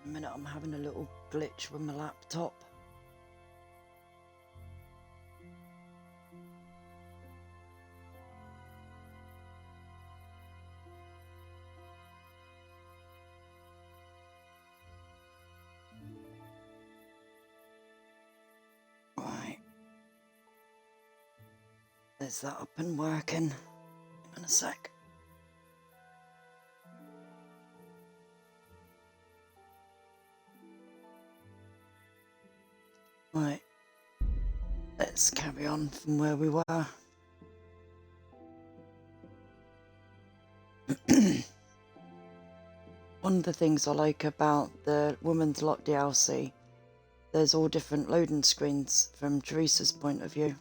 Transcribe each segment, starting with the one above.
A minute, I'm having a little glitch with my laptop. Right. There's that up and working. Hang on a sec. Right. Let's carry on from where we were. One of the things I like about the Women's Lot DLC, there's all different loading screens from Teresa's point of view.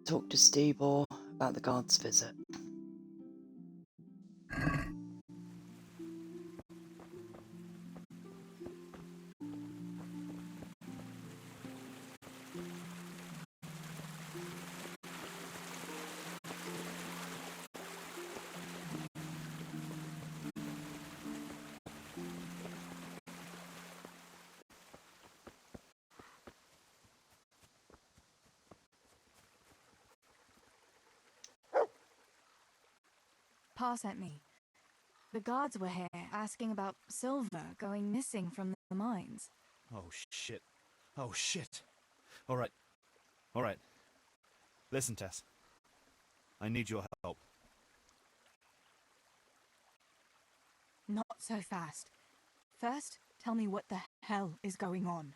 Talk to Stebor about the guard's visit. Pa sent me. The guards were here asking about silver going missing from the mines. Oh, shit. Oh, shit. All right. All right. Listen, Tess. I need your help. Not so fast. First, tell me what the hell is going on.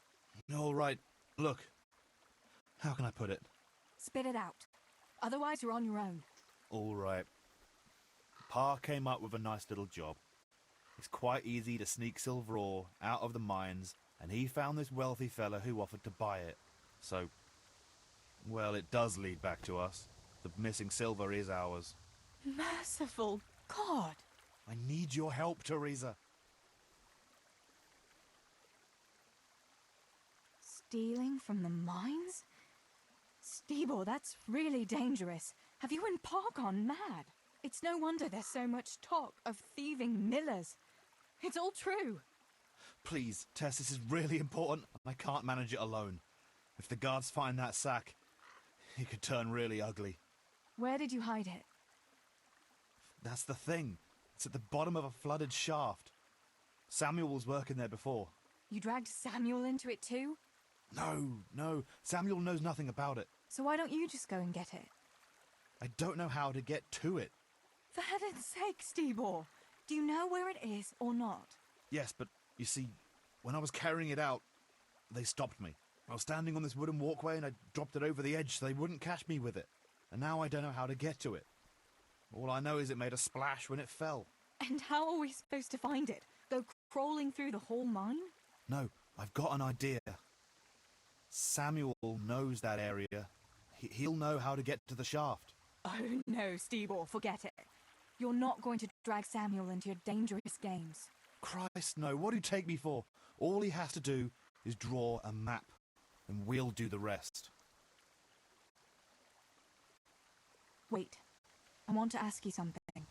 All right. Look. How can I put it? Spit it out. Otherwise, you're on your own. All right. Pa came up with a nice little job. It's quite easy to sneak silver ore out of the mines, and he found this wealthy fella who offered to buy it. So, well, it does lead back to us. The missing silver is ours. Merciful God! I need your help, Teresa. Stealing from the mines? Stebor, that's really dangerous. Have you and Pa gone mad? It's no wonder there's so much talk of thieving millers. It's all true. Please, Tess, this is really important. I can't manage it alone. If the guards find that sack, it could turn really ugly. Where did you hide it? That's the thing. It's at the bottom of a flooded shaft. Samuel was working there before. You dragged Samuel into it too? No. Samuel knows nothing about it. So why don't you just go and get it? I don't know how to get to it. For heaven's sake, Stebor! Do you know where it is or not? Yes, but you see, when I was carrying it out, they stopped me. I was standing on this wooden walkway and I dropped it over the edge so they wouldn't catch me with it. And now I don't know how to get to it. All I know is it made a splash when it fell. And how are we supposed to find it? Go crawling through the whole mine? No, I've got an idea. Samuel knows that area. He'll know how to get to the shaft. Oh no, Stebor, forget it. You're not going to drag Samuel into your dangerous games. Christ, no. What do you take me for? All he has to do is draw a map, and we'll do the rest. Wait, I want to ask you something.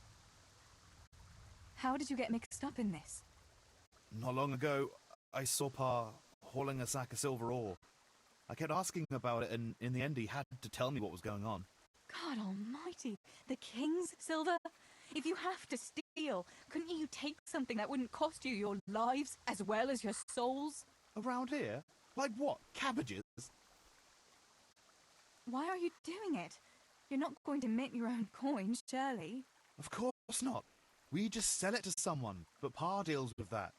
How did you get mixed up in this? Not long ago, I saw Pa hauling a sack of silver ore. I kept asking about it, and in the end he had to tell me what was going on. God almighty, the king's silver? If you have to steal, couldn't you take something that wouldn't cost you your lives as well as your souls? Around here? Like what? Cabbages? Why are you doing it? You're not going to mint your own coins, surely? Of course not. We just sell it to someone, but Pa deals with that.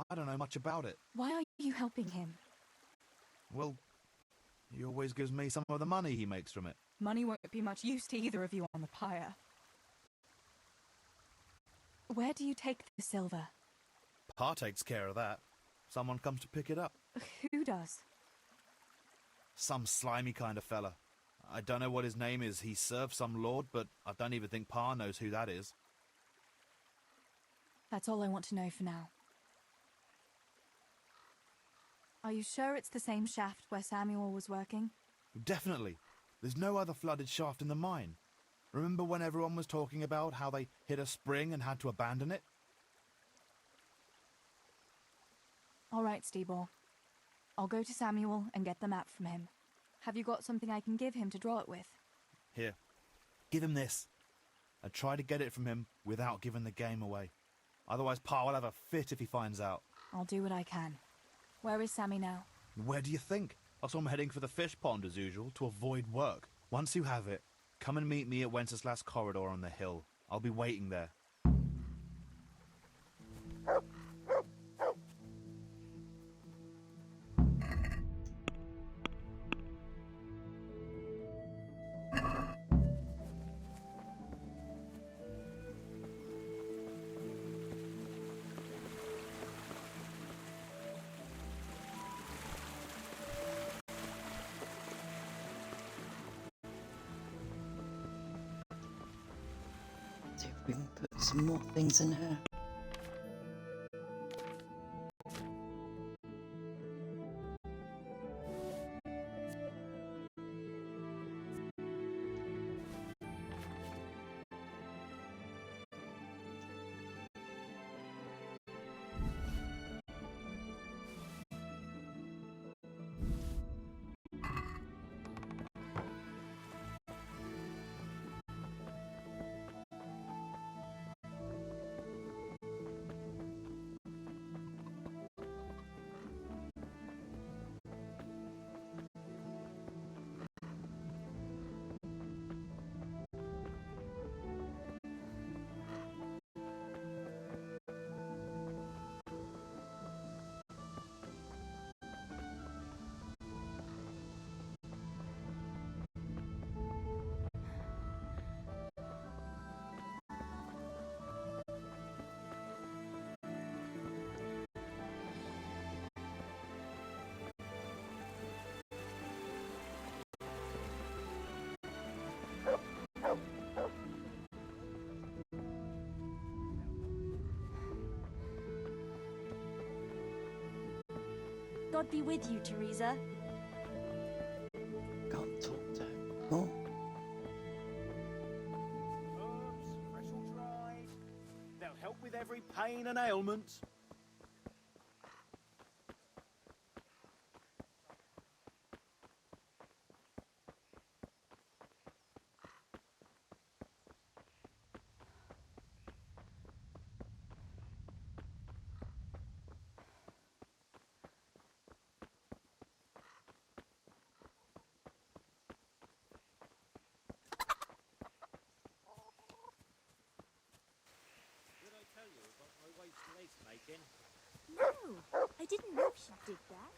I don't know much about it. Why are you helping him? Well, he always gives me some of the money he makes from it. Money won't be much use to either of you on the pyre. Where do you take the silver? Pa takes care of that. Someone comes to pick it up. Who does? Some slimy kind of fella. I don't know what his name is. He serves some lord, but I don't even think Pa knows who that is. That's all I want to know for now. Are you sure it's the same shaft where Samuel was working? Definitely. There's no other flooded shaft in the mine. Remember when everyone was talking about how they hit a spring and had to abandon it? All right, Stibor. I'll go to Samuel and get the map from him. Have you got something I can give him to draw it with? Here, give him this. And try to get it from him without giving the game away. Otherwise, Pa will have a fit if he finds out. I'll do what I can. Where is Sammy now? Where do you think? I saw him heading for the fish pond as usual to avoid work. Once you have it, come and meet me at Wenceslas Corridor on the hill. I'll be waiting there. See if we can put some more things in here. God be with you, Teresa. Can't talk to him. Oh, Herbs, fresh or dried. They'll help with every pain and ailment. Did I tell you about my wife's lace making? No, I didn't know she did that.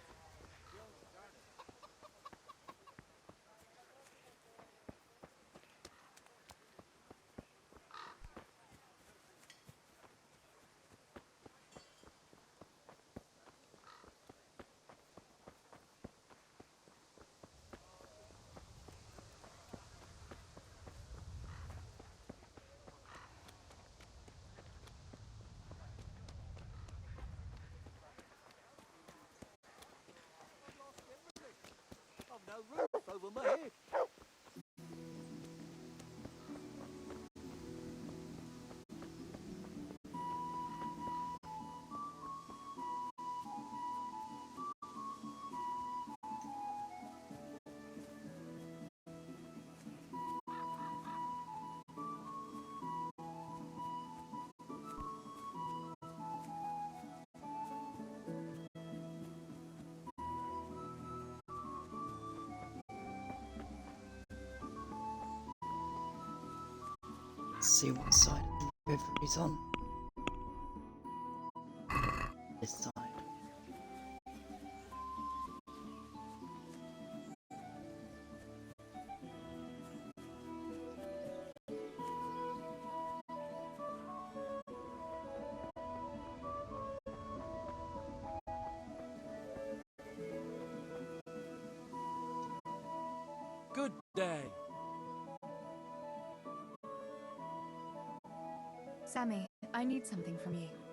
I've no roof over my head. let's see what side of the river he's on. This side. Good day. Sammy, I need something from you.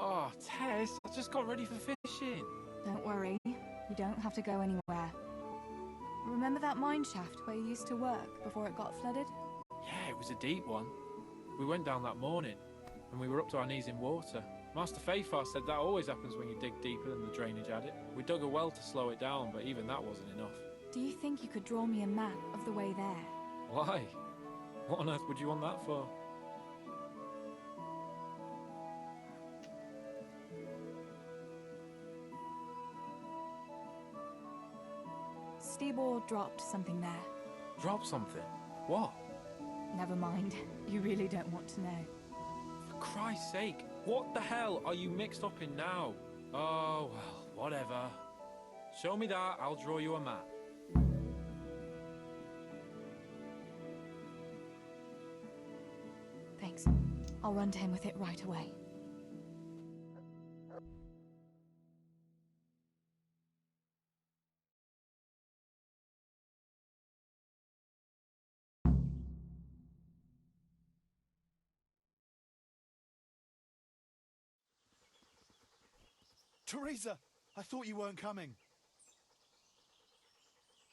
Oh, Tess, I just got ready for fishing. Don't worry, you don't have to go anywhere. Remember that mine shaft where you used to work before it got flooded? Yeah, it was a deep one. We went down that morning, and we were up to our knees in water. Master Fayfar said that always happens when you dig deeper than the drainage had it. We dug a well to slow it down, but even that wasn't enough. Do you think you could draw me a map of the way there? Why? What on earth would you want that for? Stibor dropped something there. Drop something? What? Never mind, you really don't want to know. For Christ's sake, what the hell are you mixed up in now? Oh, well, whatever. Show me that, I'll draw you a map. Thanks. I'll run to him with it right away. Teresa, I thought you weren't coming.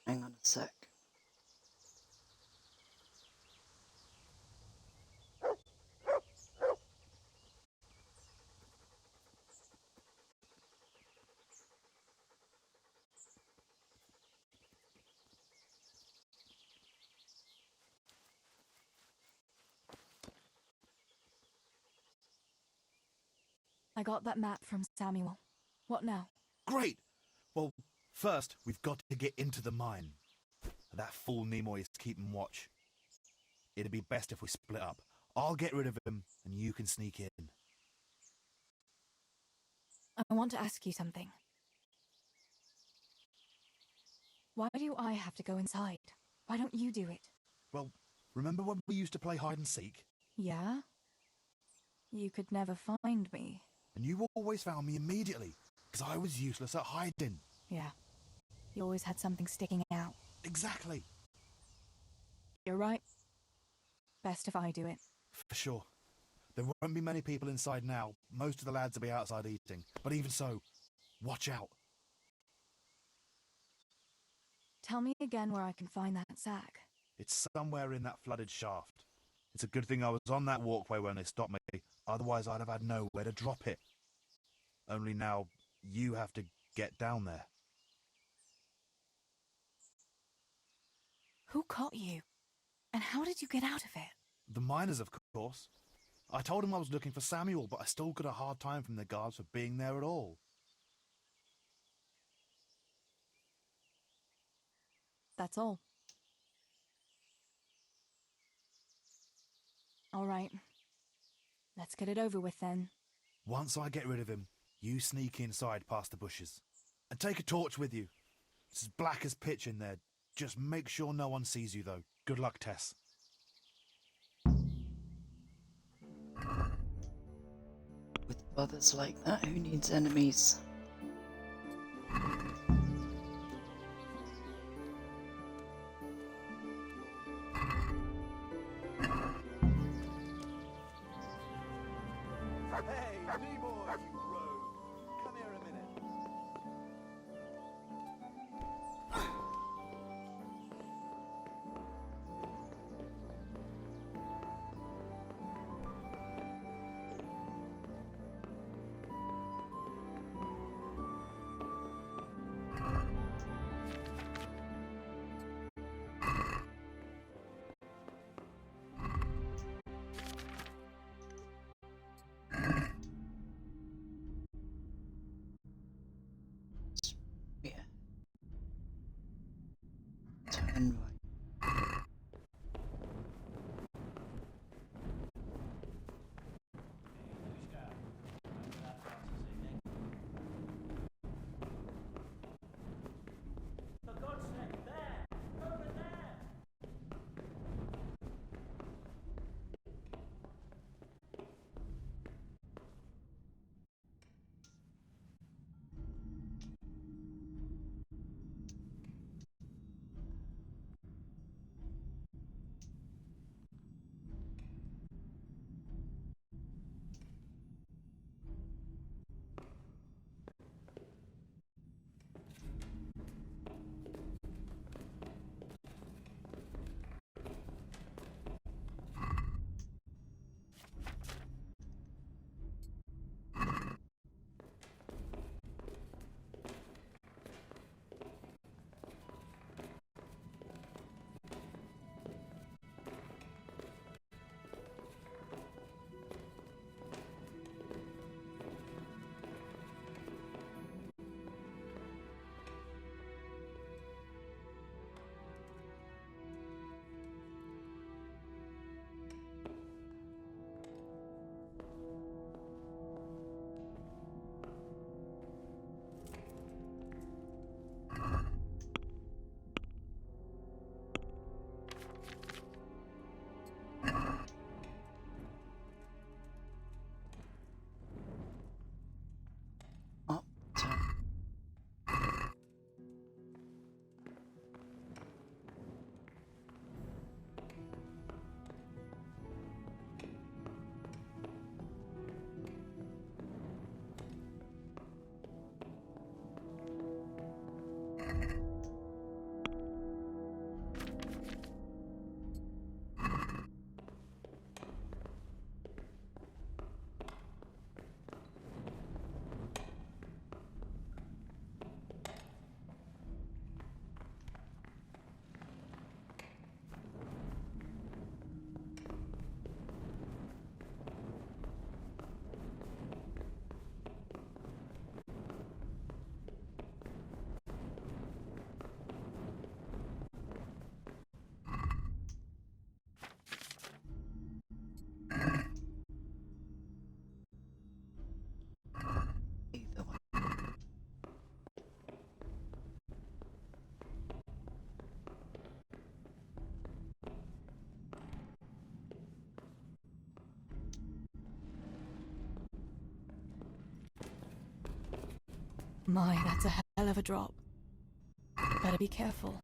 Hang on a sec. I got that map from Samuel. What now? Great! Well, first, we've got to get into the mine. That fool Nimoy is keeping watch. It'd be best if we split up. I'll get rid of him, and you can sneak in. I want to ask you something. Why do I have to go inside? Why don't you do it? Well, remember when we used to play hide and seek? Yeah? You could never find me. And you always found me immediately, because I was useless at hiding. Yeah. You always had something sticking out. Exactly. You're right. Best if I do it. For sure. There won't be many people inside now. Most of the lads will be outside eating. But even so, watch out. Tell me again where I can find that sack. It's somewhere in that flooded shaft. It's a good thing I was on that walkway when they stopped me. Otherwise, I'd have had nowhere to drop it. Only now, you have to get down there. Who caught you? And how did you get out of it? The miners, of course. I told them I was looking for Samuel, but I still got a hard time from the guards for being there at all. That's all. All right. Let's get it over with then. Once I get rid of him, you sneak inside past the bushes. And take a torch with you. It's as black as pitch in there. Just make sure no one sees you, though. Good luck, Tess. With brothers like that, who needs enemies? Hey, Nimoy, you rogue! Come here a minute. Yeah. Turn right. For God's sake, there! Over there! My, that's a hell of a drop. Better be careful.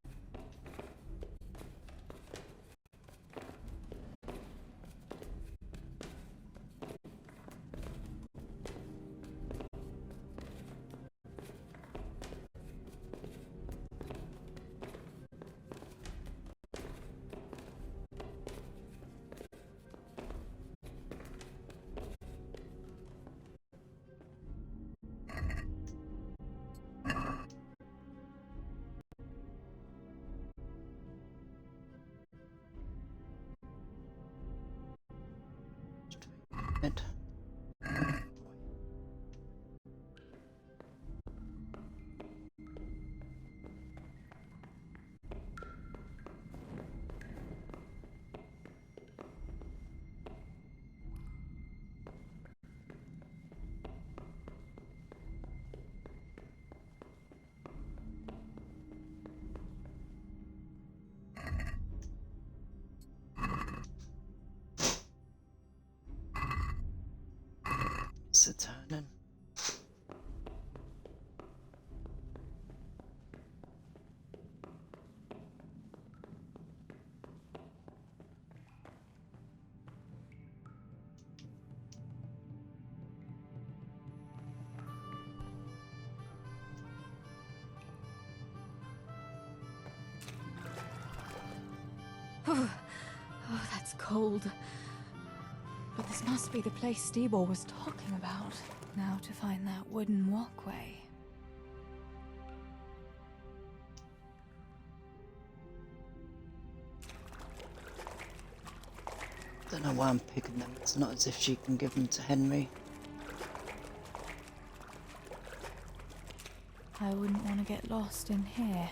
Good. It's a turning. Oh, that's cold. But this must be the place Stibor was talking about. Now to find that wooden walkway. Don't know why I'm picking them. It's not as if she can give them to Henry. I wouldn't want to get lost in here.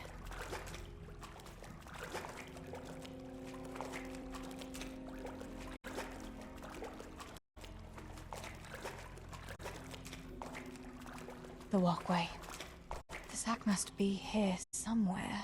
The walkway. The sack must be here somewhere.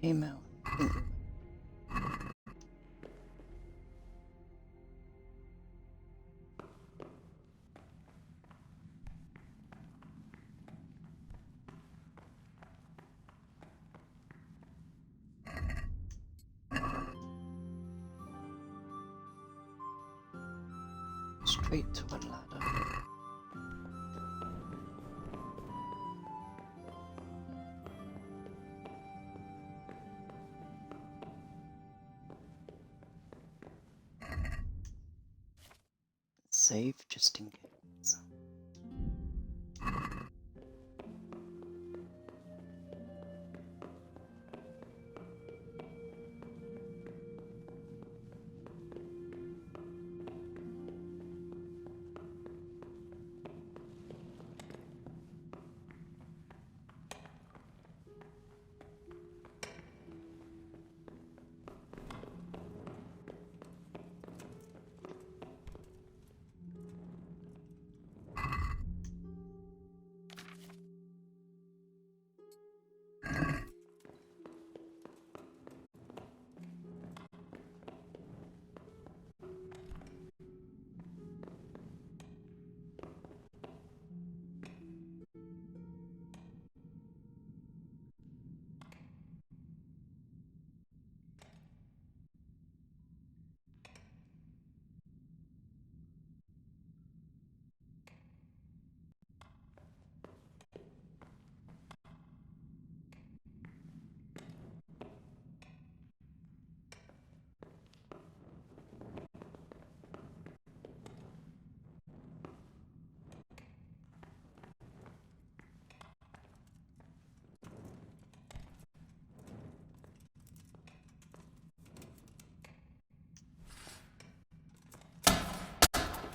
Came out. Straight to a ladder. Save just in case.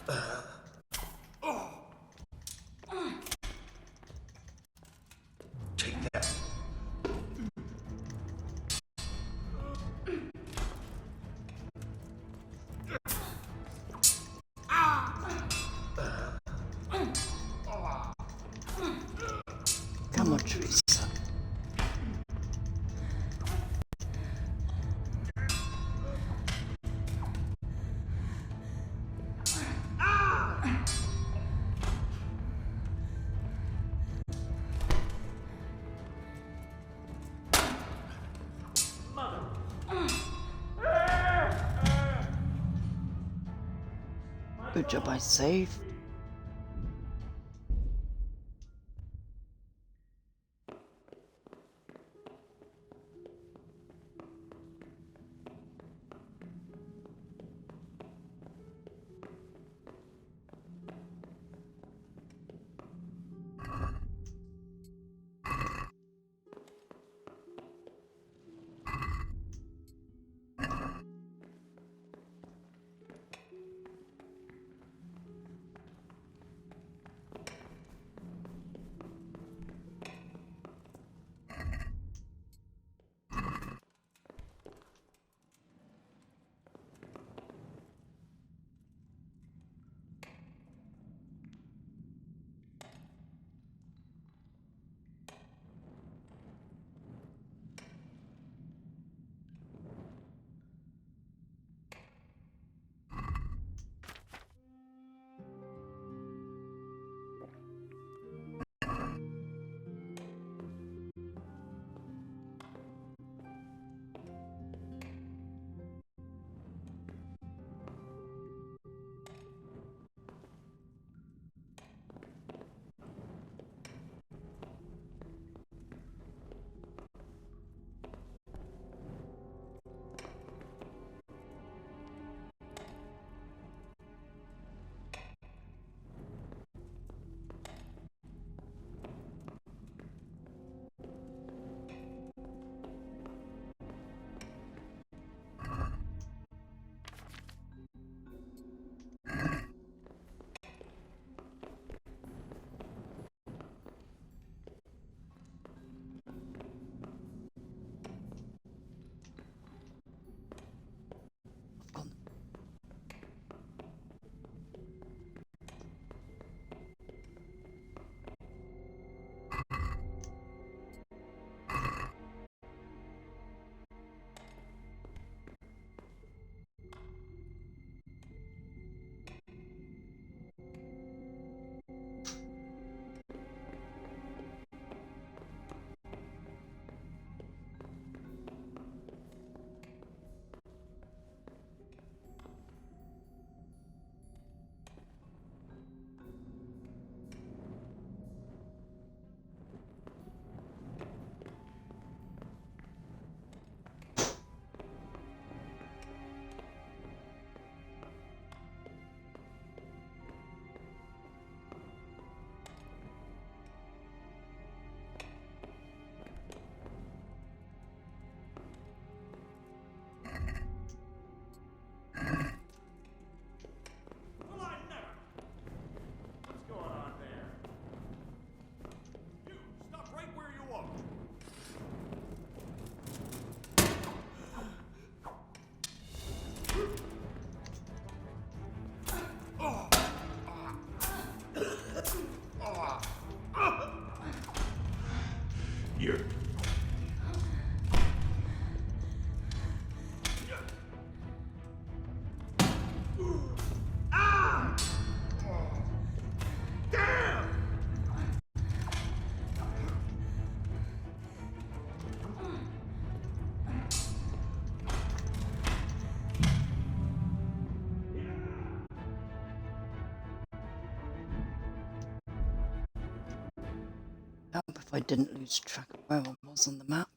Come on, Teresa. Good job I saved. I hope if I didn't lose track of where I was on the map.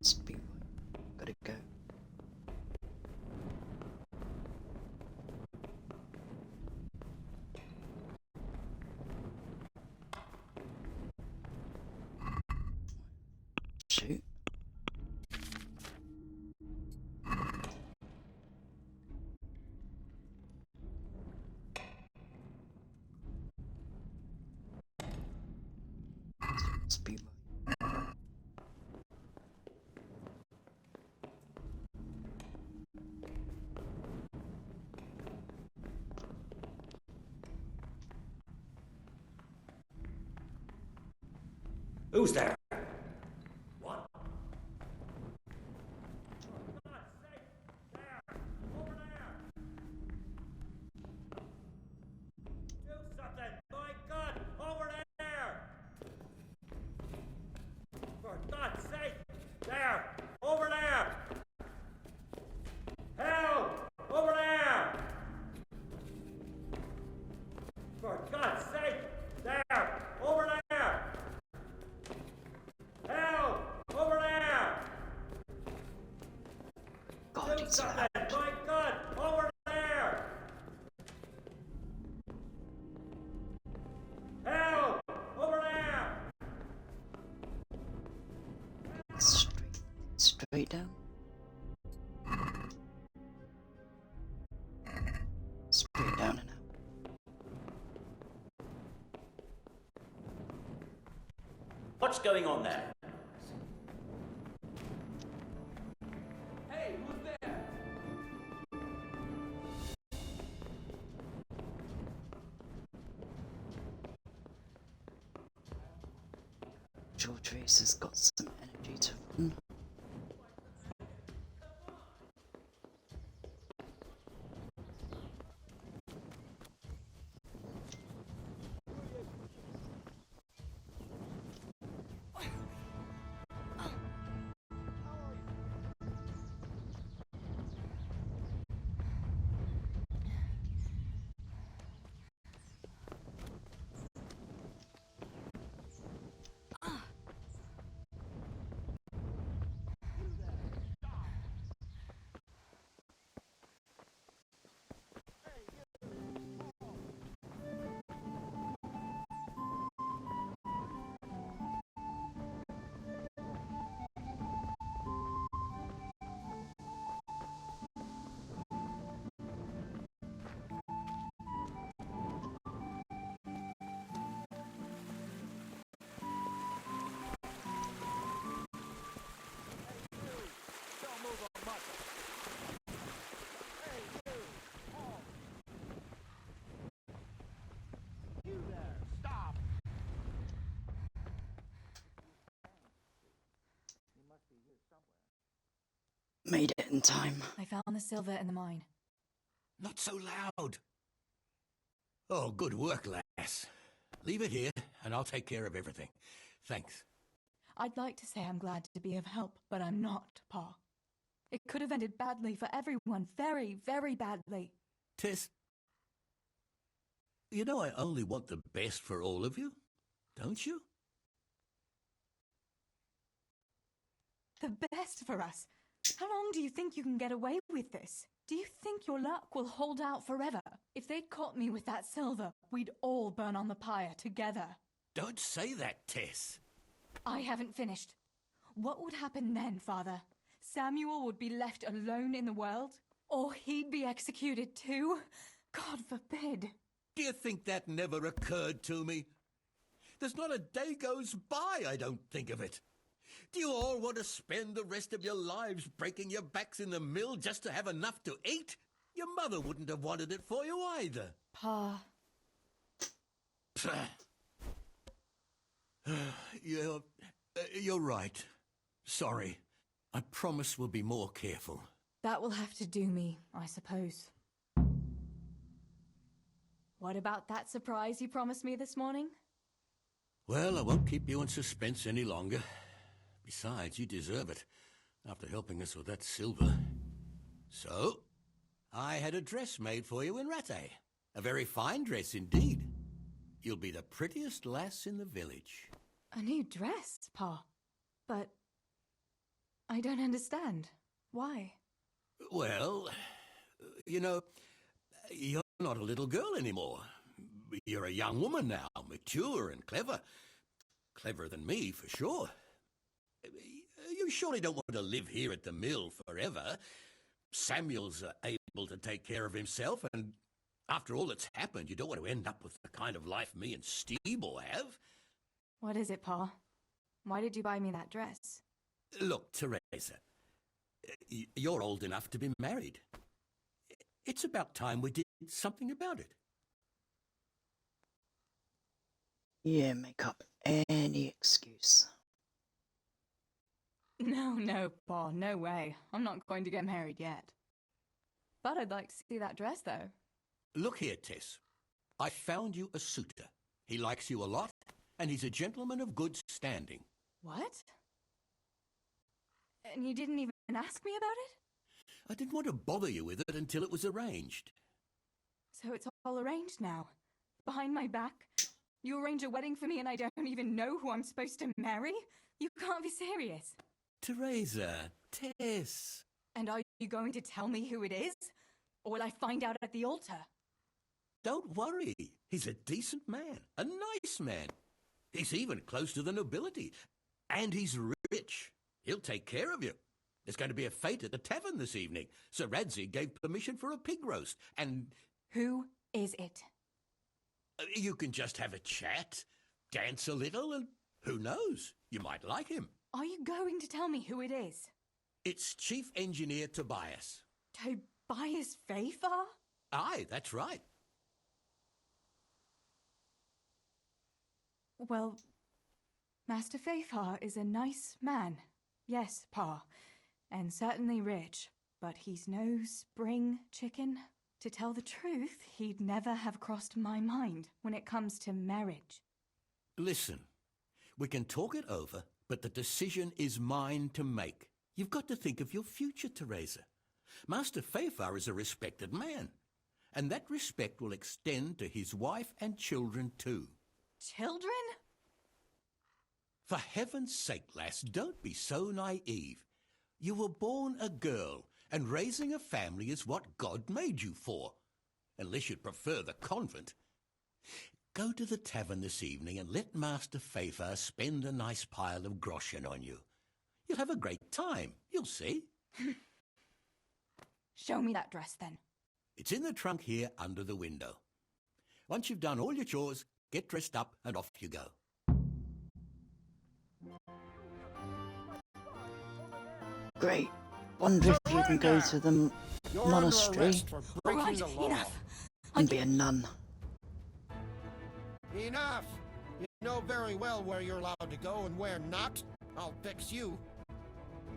Must be right. Gotta go. Shoot. Speed. Who's there? What? Do something! My God! Over there! For God's sake! There! Over there! Help! Over there! For God's sake! There! Over there! Help! Over there! God, Do he's something! loud. My God! Over there! Help! Over there! Straight down. Straight down and out. What's going on there? Hey, who's there? Sure, Teresa's got some energy to run. Made it in time. I found the silver in the mine. Not so loud. Oh, good work, lass. Leave it here, and I'll take care of everything. Thanks. I'd like to say I'm glad to be of help, but I'm not, Pa. It could have ended badly for everyone. Very, very badly. Tess, you know I only want the best for all of you, don't you? The best for us. How long do you think you can get away with this? Do you think your luck will hold out forever? If they'd caught me with that silver, we'd all burn on the pyre together. Don't say that, Tess. I haven't finished. What would happen then, Father? Samuel would be left alone in the world? Or he'd be executed too? God forbid. Do you think that never occurred to me? There's not a day goes by I don't think of it. Do you all want to spend the rest of your lives breaking your backs in the mill just to have enough to eat? Your mother wouldn't have wanted it for you either. Pa. You're right. Sorry. I promise we'll be more careful. That will have to do me, I suppose. What about that surprise you promised me this morning? Well, I won't keep you in suspense any longer. Besides, you deserve it, after helping us with that silver. So, I had a dress made for you in Rattay. A very fine dress indeed. You'll be the prettiest lass in the village. A new dress, Pa. But I don't understand. Why? Well, you know, you're not a little girl anymore. You're a young woman now, mature and clever. Cleverer than me, for sure. You surely don't want to live here at the mill forever. Samuel's able to take care of himself, and after all that's happened, you don't want to end up with the kind of life me and Steve have. What is it, Pa? Why did you buy me that dress? Look, Teresa, you're old enough to be married. It's about time we did something about it. Yeah, make up any excuse. No, Pa, no way. I'm not going to get married yet. But I'd like to see that dress, though. Look here, Tess. I found you a suitor. He likes you a lot, and he's a gentleman of good standing. What? And you didn't even ask me about it? I didn't want to bother you with it until it was arranged. So it's all arranged now? Behind my back? You arrange a wedding for me and I don't even know who I'm supposed to marry? You can't be serious. Teresa, Tess. And are you going to tell me who it is? Or will I find out at the altar? Don't worry. He's a decent man, a nice man. He's even close to the nobility. And he's rich. He'll take care of you. There's going to be a fete at the tavern this evening. Sir Radzi gave permission for a pig roast, and... Who is it? You can just have a chat, dance a little, and who knows? You might like him. Are you going to tell me who it is? It's Chief Engineer Tobias. Tobias Fayfar? Aye, that's right. Well, Master Fayfar is a nice man. Yes, Pa. And certainly rich. But he's no spring chicken. To tell the truth, he'd never have crossed my mind when it comes to marriage. Listen, we can talk it over, but the decision is mine to make. You've got to think of your future, Teresa. Master Fayfar is a respected man, and that respect will extend to his wife and children too. Children? For heaven's sake, lass, don't be so naive. You were born a girl, and raising a family is what God made you for, unless you'd prefer the convent. Go to the tavern this evening and let Master Fayfar spend a nice pile of groschen on you. You'll have a great time, you'll see. Show me that dress, then. It's in the trunk here under the window. Once you've done all your chores, get dressed up and off you go. Great. Wonder if you can go to the monastery Right, enough. and be a nun. Enough! You know very well where you're allowed to go and where not. I'll fix you.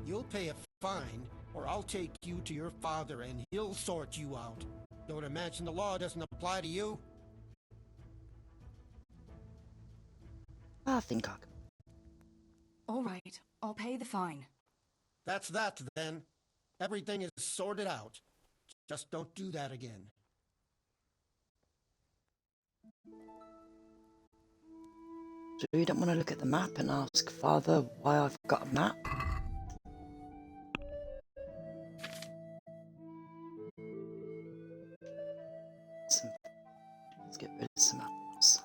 You'll pay a fine, or I'll take you to your father and he'll sort you out. Don't imagine the law doesn't apply to you. I think I can. All right, I'll pay the fine. That's that, then. Everything is sorted out. Just don't do that again. So you don't want to look at the map and ask Father why I've got a map? Let's get rid of some apples.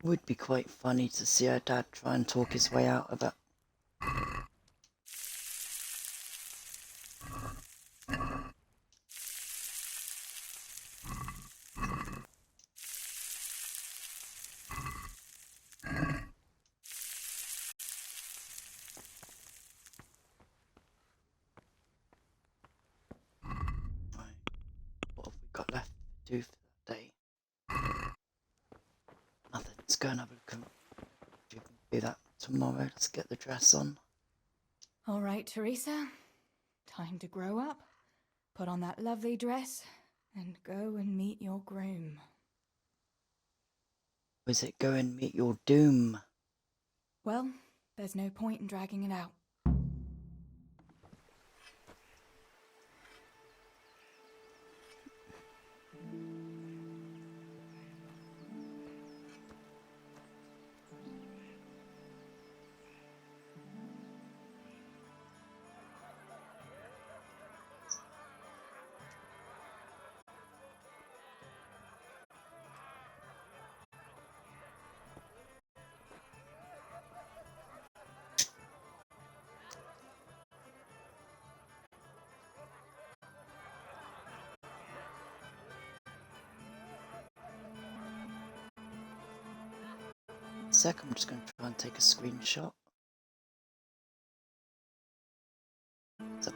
Would be quite funny to see her dad try and talk his way out of it. Right. What have we got left to do for that day? Nothing. Let's go and have a look. You can do that tomorrow. Let's get the dress on. All right, Teresa. Time to grow up. Put on that lovely dress and go and meet your groom. Was it go and meet your doom? Well, there's no point in dragging it out. sec, I'm just going to try and take a screenshot. So,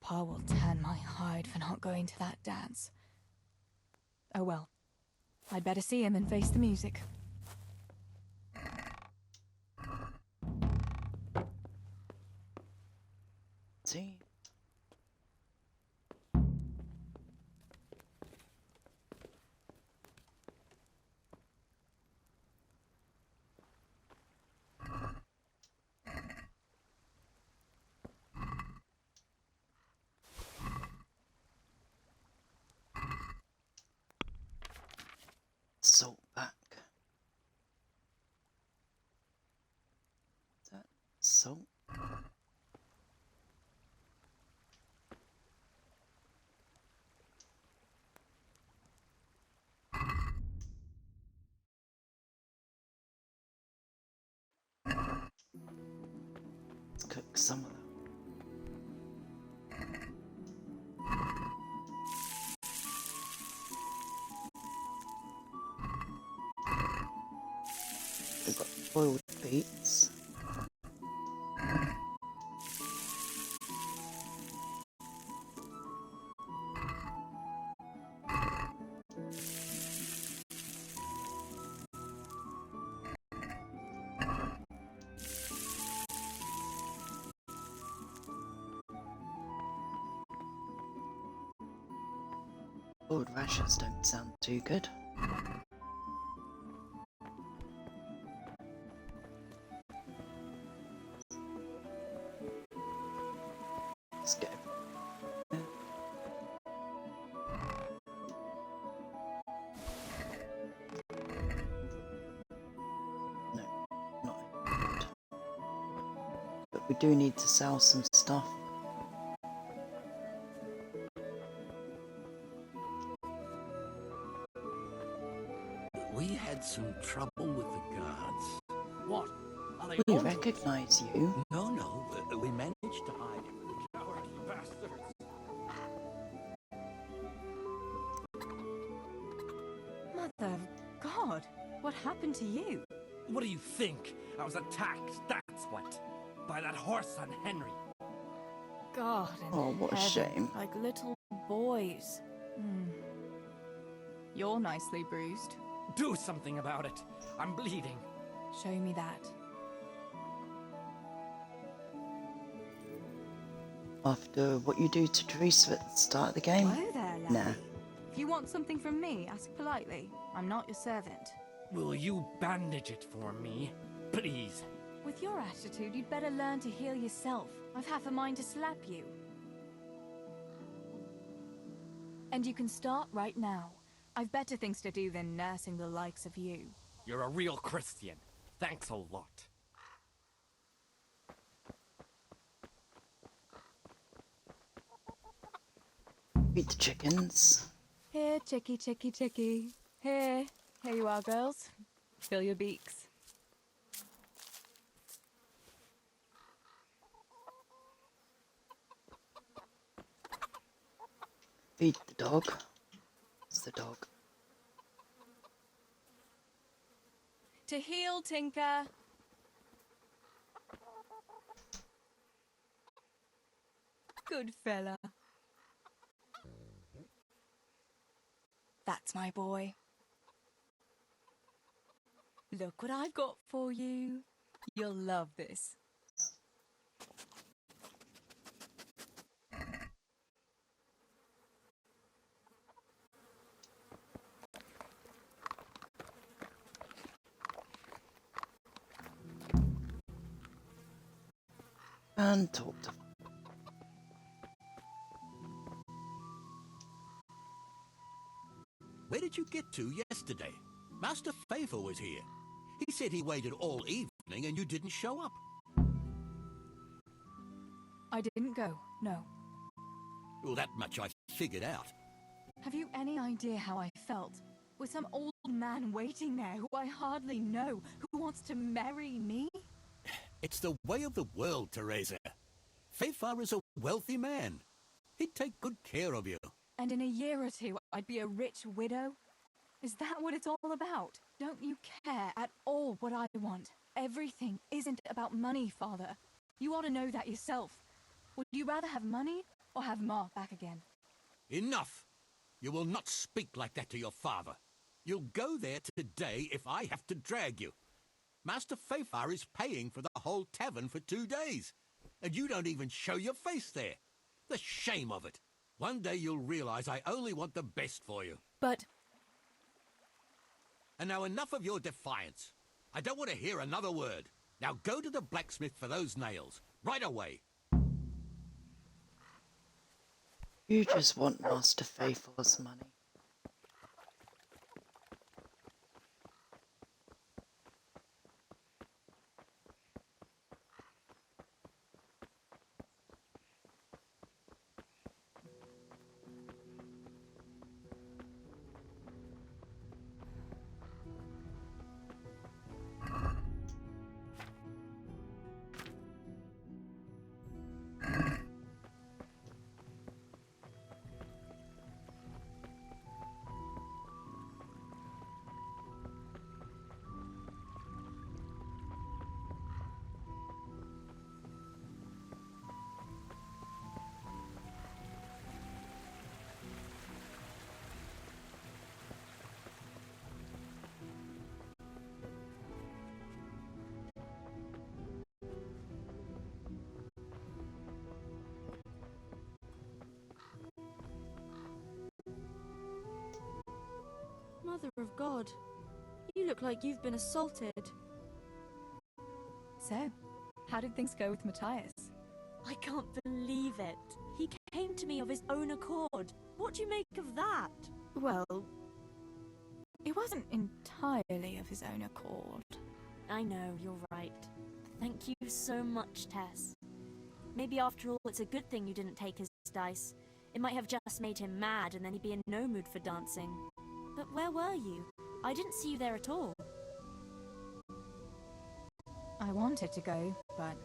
Pa will tan my hide for not going to that dance. Oh well. I'd better see him and face the music. see? Salt back. Is that salt? Let's cook some of that. We've got boiled beets. Boiled rashers don't sound too good. Let's get it. No, not good. But we do need to sell some stuff. We had some trouble with the guards. What? Are they We onto us? recognise you. No, we managed to hide him. Cowardly bastards. Mother of God, what happened to you? What do you think? I was attacked, that's what. By that horse son Henry. God in Oh, what a heaven. shame. Like little boys. You're nicely bruised. Do something about it. I'm bleeding. Show me that. After what you do to Teresa at the start of the game? Hello there, laddie. Nah. If you want something from me, ask politely. I'm not your servant. Will you bandage it for me? Please. With your attitude, you'd better learn to heal yourself. I've half a mind to slap you. And you can start right now. I've better things to do than nursing the likes of you. You're a real Christian. Thanks a lot. Feed the chickens. Here, chickie, chickie, chickie. Here. Here you are, girls. Fill your beaks. Feed the dog. It's the dog. To heal, Tinker. Good fella. That's my boy. Look what I've got for you. You'll love this. And talk to. Where did you get to yesterday? Master Faithful was here. He said he waited all evening and you didn't show up. I didn't go, no. Well, that much I figured out. Have you any idea how I felt? With some old man waiting there who I hardly know, who wants to marry me? It's the way of the world, Teresa. Faithfar is a wealthy man. He'd take good care of you. And in a year or two, I'd be a rich widow? Is that what it's all about? Don't you care at all what I want? Everything isn't about money, Father. You ought to know that yourself. Would you rather have money or have Ma back again? Enough! You will not speak like that to your father. You'll go there today if I have to drag you. Master Faithfar is paying for the whole tavern for 2 days. And you don't even show your face there. The shame of it. One day you'll realize I only want the best for you. But... And now enough of your defiance. I don't want to hear another word. Now go to the blacksmith for those nails. Right away. You just want Master Faithful's money. Mother of God, you look like you've been assaulted. So, how did things go with Matthias? I can't believe it. He came to me of his own accord. What do you make of that? Well, it wasn't entirely of his own accord. I know, you're right. Thank you so much, Tess. Maybe after all it's a good thing you didn't take his dice. It might have just made him mad and then he'd be in no mood for dancing. But where were you? I didn't see you there at all. I wanted to go, but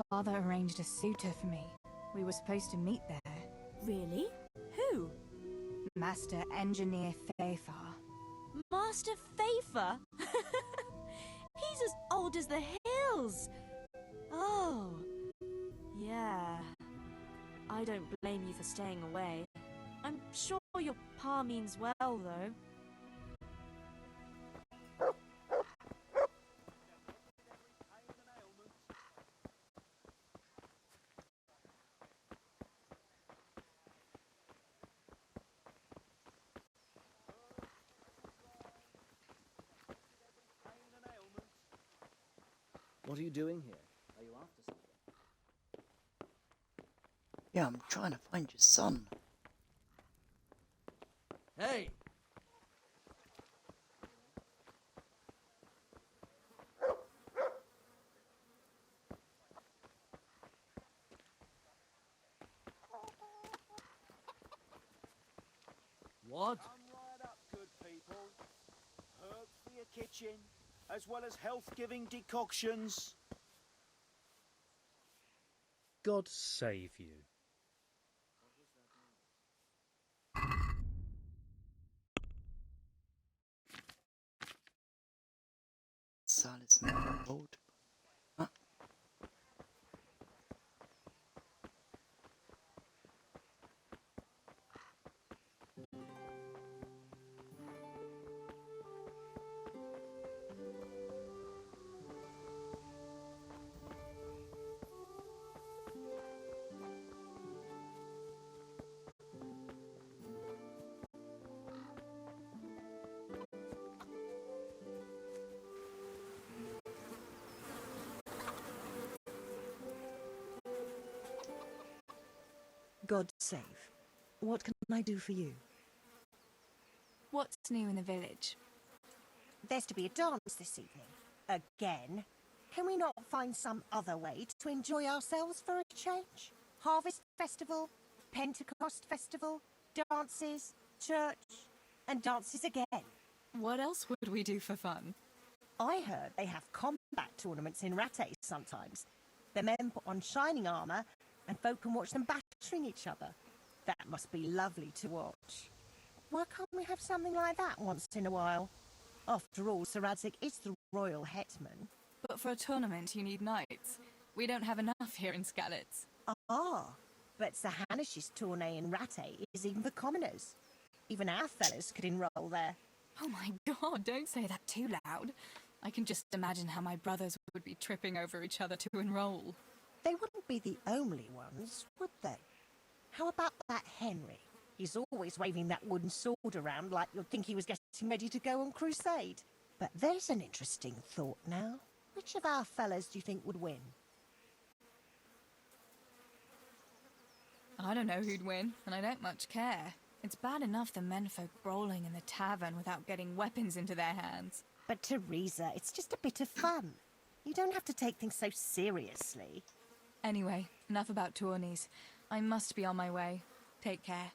Father arranged a suitor for me. We were supposed to meet there. Really? Who? Master Engineer Faithfar. Master Faithfar? He's as old as the hills. Oh, yeah. I don't blame you for staying away. I'm sure your pa means well, though. What are you doing here? Are you after something? Yeah, I'm trying to find your son. Hey! What? Come right up, good people. Herbs for your kitchen, as well as health-giving decoctions. God save you. Silas Old. safe. What can I do for you? What's new in the village? There's to be a dance this evening. Again. Can we not find some other way to enjoy ourselves for a change? Harvest festival, Pentecost festival, dances, church, and dances again. What else would we do for fun? I heard they have combat tournaments in Rattay sometimes. The men put on shining armour, and folk can watch them battering each other. That must be lovely to watch. Why can't we have something like that once in a while? After all, Sir Radzig is the royal hetman. But for a tournament, you need knights. We don't have enough here in Skalitz. Ah, but Sir Hanish's tourney in Rattay is even for commoners. Even our fellas could enroll there. Oh my god, don't say that too loud. I can just imagine how my brothers would be tripping over each other to enroll. They wouldn't be the only ones, would they? How about that Henry? He's always waving that wooden sword around like you'd think he was getting ready to go on crusade. But there's an interesting thought now. Which of our fellas do you think would win? I don't know who'd win, and I don't much care. It's bad enough the menfolk brawling in the tavern without getting weapons into their hands. But Teresa, it's just a bit of fun. You don't have to take things so seriously. Anyway, enough about tourneys. I must be on my way. Take care.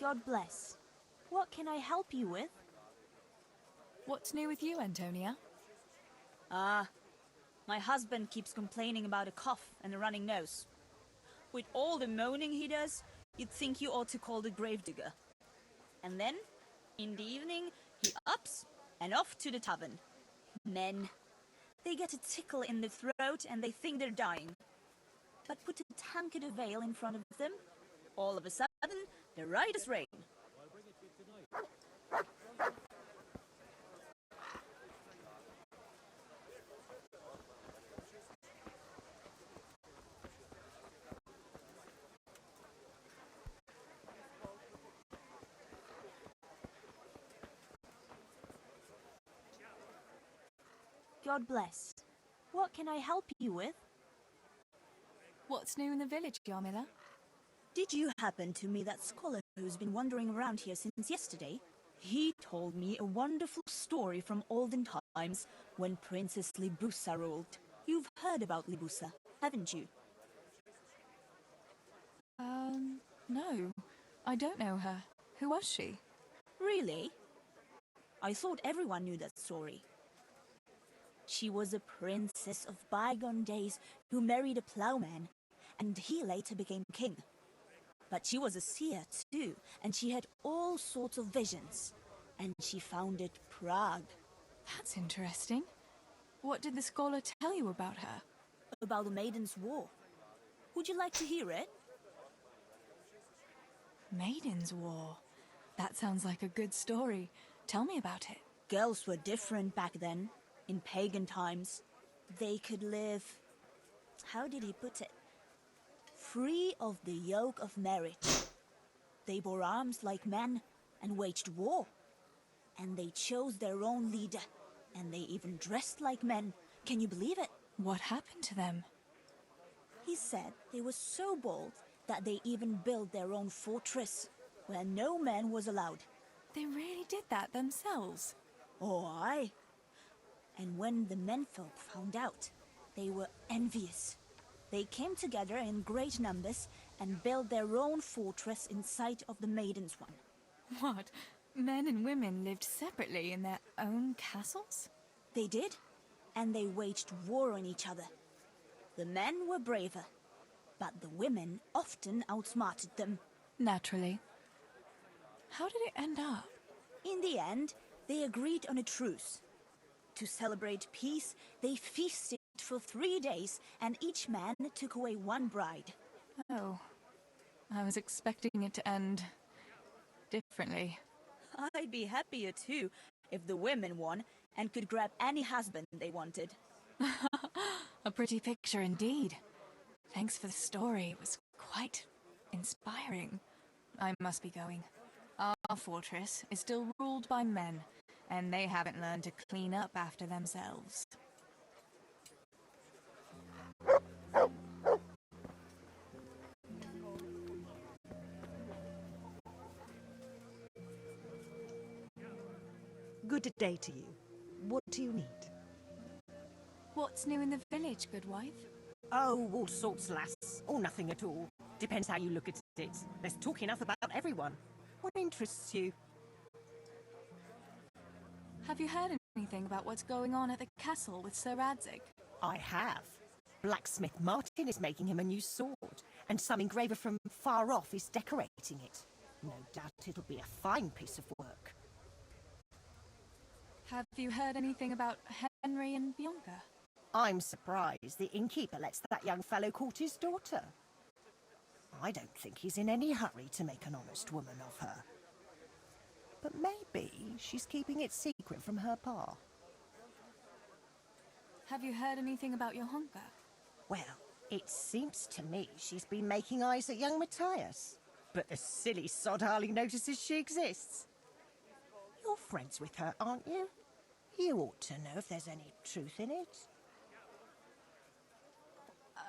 God bless. What can I help you with? What's new with you, Antonia? My husband keeps complaining about a cough and a running nose. With all the moaning he does, you'd think you ought to call the gravedigger. And then, in the evening, he ups and off to the tavern. Men. They get a tickle in the throat and they think they're dying. But put a tankard of ale in front of them, all of a sudden, they're right as rain. God bless. What can I help you with? What's new in the village, Yarmila? Did you happen to meet that scholar who's been wandering around here since yesterday? He told me a wonderful story from olden times when Princess Libussa ruled. You've heard about Libussa, haven't you? No. I don't know her. Who was she? Really? I thought everyone knew that story. She was a princess of bygone days who married a plowman, and he later became king. But she was a seer too, and she had all sorts of visions. And she founded Prague. That's interesting. What did the scholar tell you about her? About the Maiden's War. Would you like to hear it? Maiden's War. That sounds like a good story. Tell me about it. Girls were different back then, in pagan times. They could live... How did he put it? Free of the yoke of marriage. They bore arms like men and waged war. And they chose their own leader. And they even dressed like men. Can you believe it? What happened to them? He said they were so bold that they even built their own fortress, where no man was allowed. They really did that themselves? Oh, aye. And when the menfolk found out, they were envious. They came together in great numbers and built their own fortress in sight of the Maiden's one. What? Men and women lived separately in their own castles? They did, and they waged war on each other. The men were braver, but the women often outsmarted them. Naturally. How did it end up? the end, they agreed on a truce. To celebrate peace, they feasted for 3 days, and each man took away one bride. Oh, I was expecting it to end differently. I'd be happier too if the women won and could grab any husband they wanted. A pretty picture indeed. Thanks for the story. It was quite inspiring. I must be going. Our fortress is still ruled by men, and they haven't learned to clean up after themselves. Good day to you. What do you need? What's new in the village, good wife? Oh, all sorts, lass. Or nothing at all. Depends how you look at it. There's talk enough about everyone. What interests you? Have you heard anything about what's going on at the castle with Sir Radzig? I have. Blacksmith Martin is making him a new sword, and some engraver from far off is decorating it. No doubt it'll be a fine piece of work. Have you heard anything about Henry and Bianca? I'm surprised the innkeeper lets that young fellow court his daughter. I don't think he's in any hurry to make an honest woman of her. But maybe she's keeping it secret from her pa. Have you heard anything about Johanka? Well, it seems to me she's been making eyes at young Matthias. But the silly sod hardly notices she exists. You're friends with her, aren't you? You ought to know if there's any truth in it.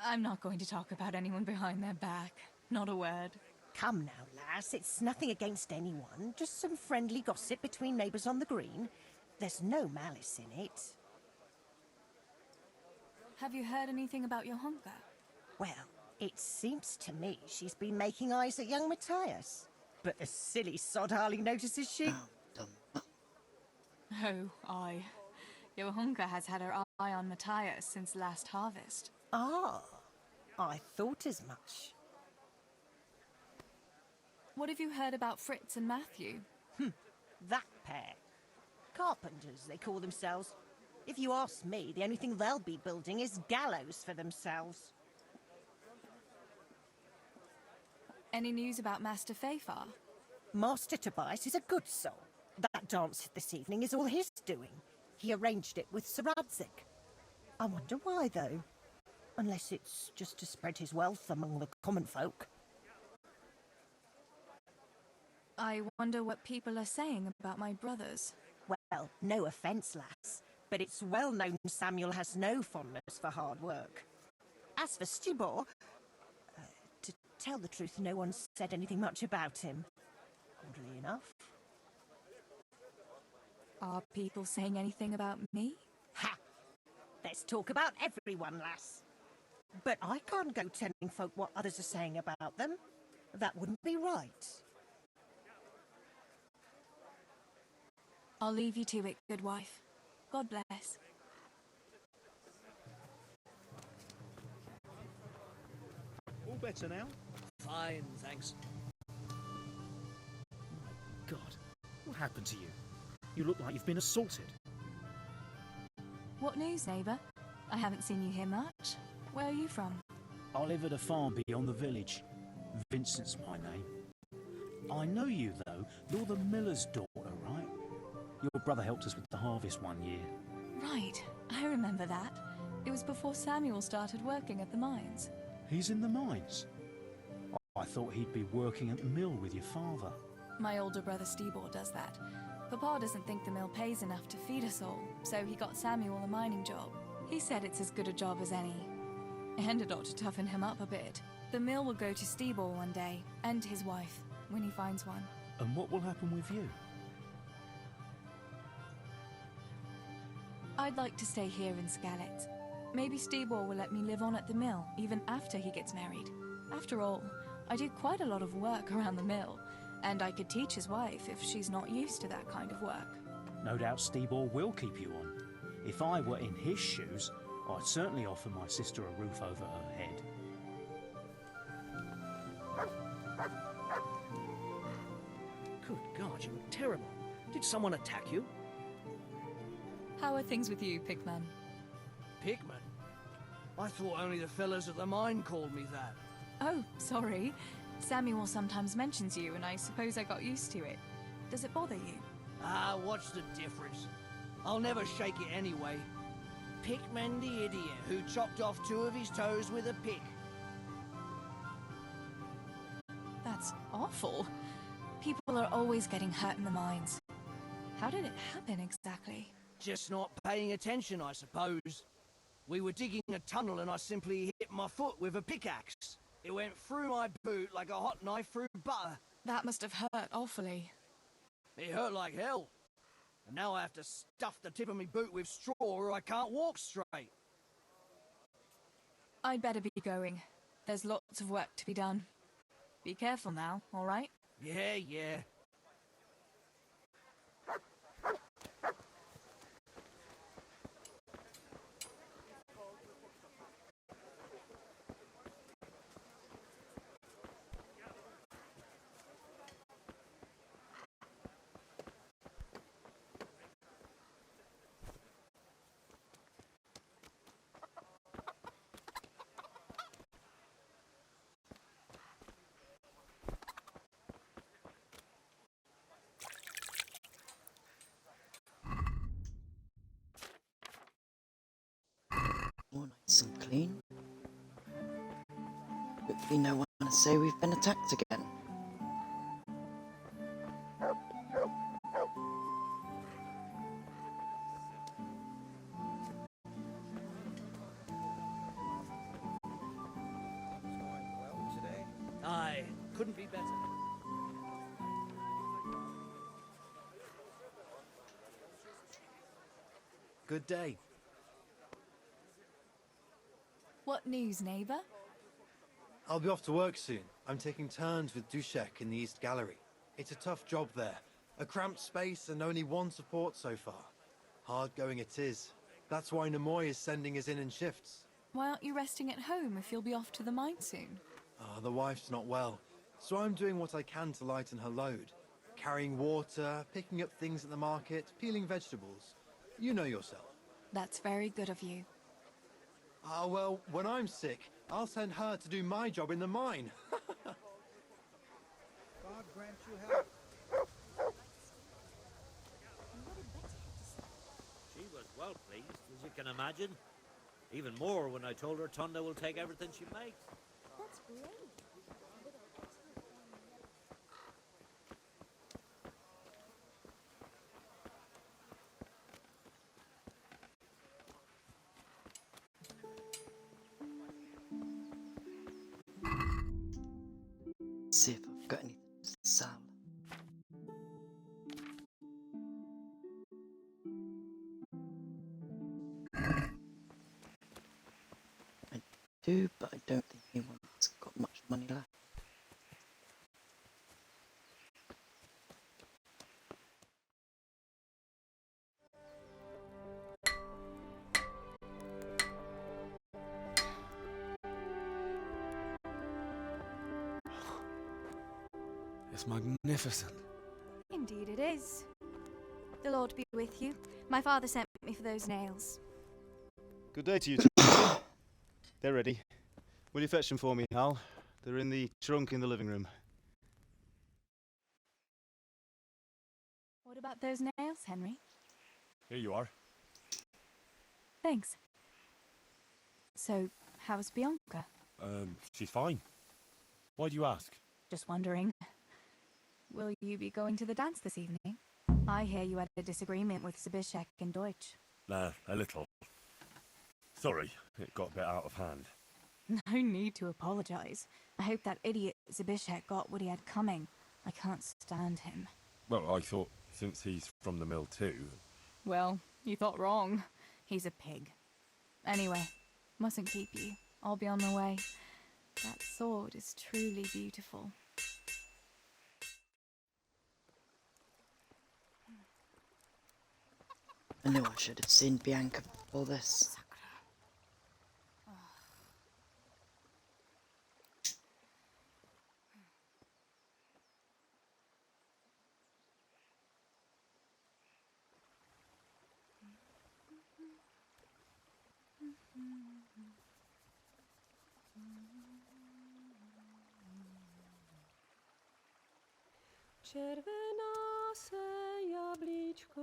I'm not going to talk about anyone behind their back. Not a word. Come now, lass, it's nothing against anyone. Just some friendly gossip between neighbours on the green. There's no malice in it. Have you heard anything about Johanka? Well, it seems to me she's been making eyes at young Matthias. But the silly sod hardly notices she... Oh, aye. Johanka has had her eye on Matthias since last harvest. Ah, I thought as much. What have you heard about Fritz and Matthew? That pair. Carpenters, they call themselves. If you ask me, the only thing they'll be building is gallows for themselves. Any news about Master Fafar? Master Tobias is a good soul. That dance this evening is all his doing. He arranged it with Sir Radzig. I wonder why, though. Unless it's just to spread his wealth among the common folk. I wonder what people are saying about my brothers. Well, no offence, lass, but it's well known Samuel has no fondness for hard work. As for Stibor, to tell the truth, no one said anything much about him. Oddly enough. Are people saying anything about me? Ha! Let's talk about everyone, lass. But I can't go telling folk what others are saying about them. That wouldn't be right. I'll leave you to it, good wife. God bless. All better now? Fine, thanks. God, what happened to you? You look like you've been assaulted. What news, neighbour? I haven't seen you here much. Where are you from? I live at a farm beyond the village. Vincent's my name. I know you, though. You're the miller's daughter, right? Your brother helped us with the harvest one year. Right, I remember that. It was before Samuel started working at the mines. He's in the mines? I thought he'd be working at the mill with your father. My older brother Stibor does that. Papa doesn't think the mill pays enough to feed us all, so he got Samuel a mining job. He said it's as good a job as any. And it ought to toughen him up a bit. The mill will go to Stibor one day, and his wife, when he finds one. And what will happen with you? I'd like to stay here in Scarlet. Maybe Stibor will let me live on at the mill, even after he gets married. After all, I do quite a lot of work around the mill, and I could teach his wife if she's not used to that kind of work. No doubt Stibor will keep you on. If I were in his shoes, I'd certainly offer my sister a roof over her head. Good God, you look terrible. Did someone attack you? How are things with you, Pigman? Pigman? I thought only the fellas at the mine called me that. Oh, sorry. Samuel sometimes mentions you, and I suppose I got used to it. Does it bother you? Ah, what's the difference? I'll never shake it anyway. Pickman the idiot who chopped off 2 of his toes with a pick. That's awful. People are always getting hurt in the mines. How did it happen exactly? Just not paying attention, I suppose. We were digging a tunnel and I simply hit my foot with a pickaxe. It went through my boot like a hot knife through butter. That must have hurt awfully. It hurt like hell. And now I have to stuff the tip of my boot with straw or I can't walk straight. I'd better be going. There's lots of work to be done. Be careful now, all right? Yeah, yeah. All nice and clean. Hopefully no one will say we've been attacked again. Aye, couldn't be better. Good day. What news, neighbour? I'll be off to work soon. I'm taking turns with Dushek in the East Gallery. It's a tough job there. A cramped space and only one support so far. Hard going it is. That's why Nemoy is sending us in shifts. Why aren't you resting at home if you'll be off to the mine soon? The wife's not well, so I'm doing what I can to lighten her load. Carrying water, picking up things at the market, peeling vegetables. You know yourself. That's very good of you. Well, when I'm sick, I'll send her to do my job in the mine. God grant you health. She was well pleased, as you can imagine. Even more when I told her Tonda will take everything she makes. That's great. See if I've got anything to sell. I do, but I don't think anyone's got much money left. It's magnificent. Indeed it is. The Lord be with you. My father sent me for those nails. Good day to you. They're ready. Will you fetch them for me, Hal? They're in the trunk in the living room. What about those nails, Henry? Here you are. Thanks. So, how's Bianca? She's fine. Why do you ask? Just wondering. Will you be going to the dance this evening? I hear you had a disagreement with Zbyszek and Deutsch. A little. Sorry, it got a bit out of hand. No need to apologize. I hope that idiot Zbyszek got what he had coming. I can't stand him. Well, I thought since he's from the mill too. Well, you thought wrong. He's a pig. Anyway, mustn't keep you. I'll be on my way. That sword is truly beautiful. I knew I should have seen Bianca before this. Červená se jablíčko,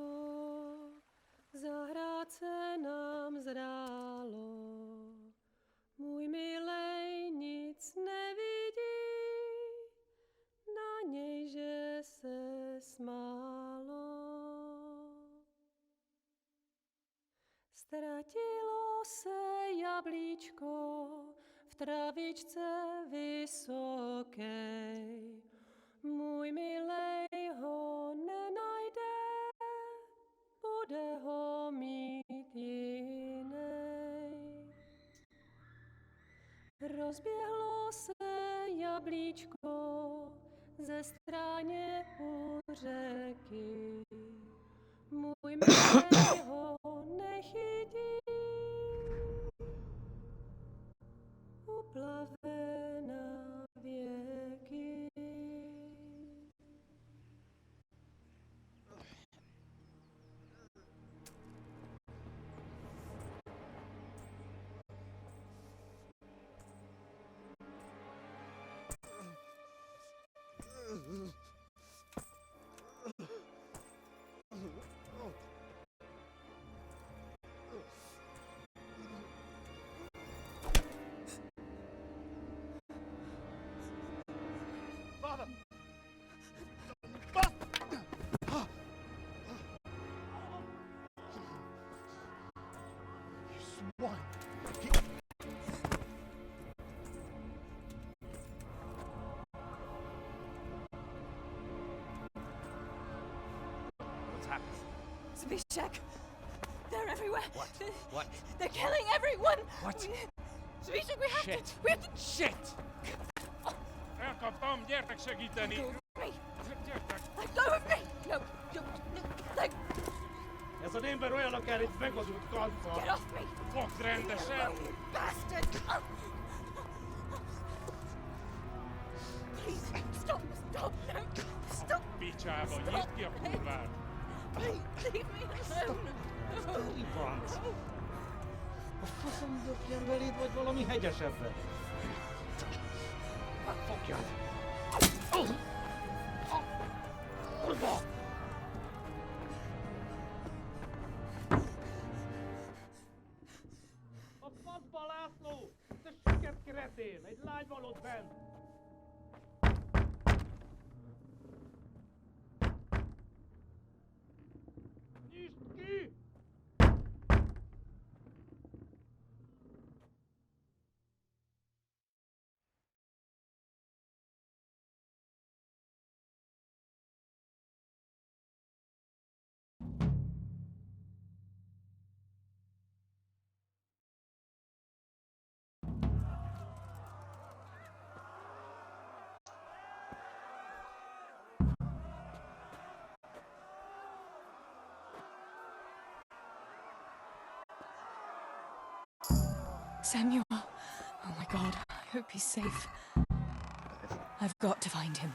zahrát se nám zdálo. Můj milej nic nevidí, na něj, že se smálo. Ztratilo se jablíčko v travičce vysokej. Můj milej ho nenajde, bude ho mít jinej. Rozběhlo se jablíčko ze stráně u řeky. Můj milej ho nechytí, uplave na věky. Father! You swine! What's happened? Zbyszek! They're everywhere! What? They're killing everyone! What? Zbyszek, we have Shit. to... We have to... Shit! Elkaptam, gyertek segíteni! Gyertek! Let go of me! No, let... Ez az ember olyan akár egy megadott kanca! Get off me! Fogd rendesen! You bastard! Please, stop! No! Stop! Picsába, nyisd ki a kurvát! Please, leave me alone! Franc! A faszom dökjen beléd, vagy valami hegyesebbre? Fogjad! Kurva! A faszba, László! Te süket kretén! Egy lány van ott bent! Nyisd ki! Samuel! Oh my God, I hope he's safe. I've got to find him.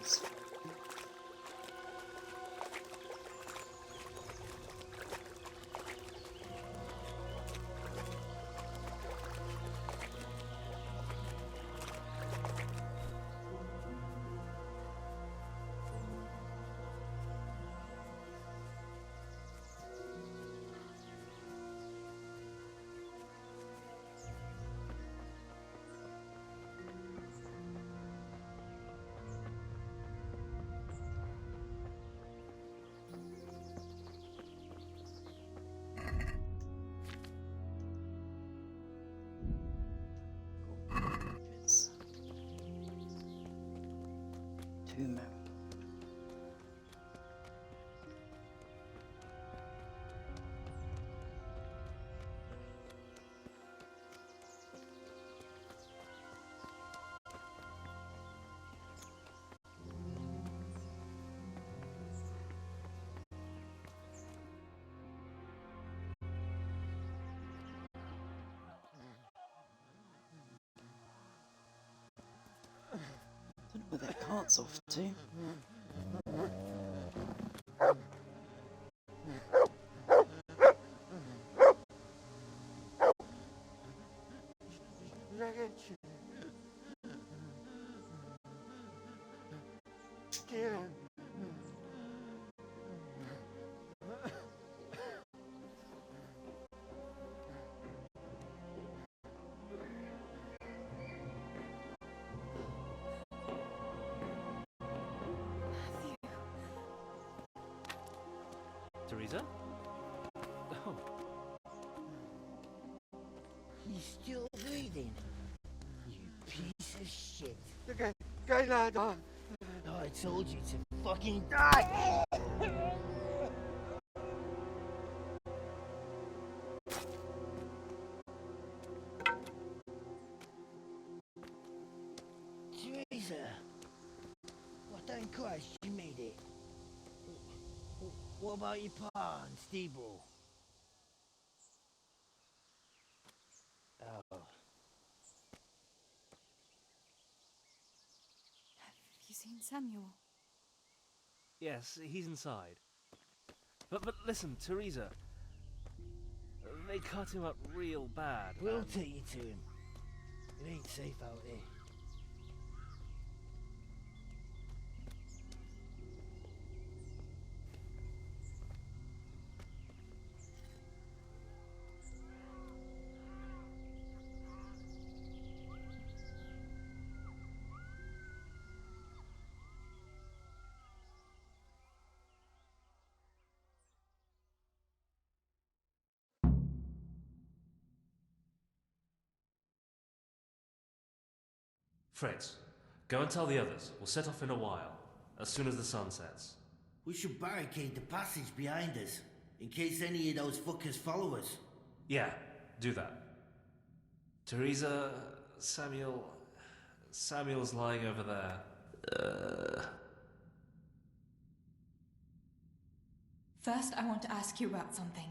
walls. Two men. I don't know where that cart's off to. Teresa? Oh. He's still breathing. You piece of shit. I told you to fucking die! Teresa! Well, thank Christ you made it. What about your pa and Steve-O? Oh. Have you seen Samuel? Yes, he's inside. But listen, Teresa. They cut him up real bad. We'll take you to him. It ain't safe out here. Fritz, go and tell the others. We'll set off in a while, as soon as the sun sets. We should barricade the passage behind us, in case any of those fuckers follow us. Yeah, do that. Teresa, Samuel's lying over there. First, I want to ask you about something.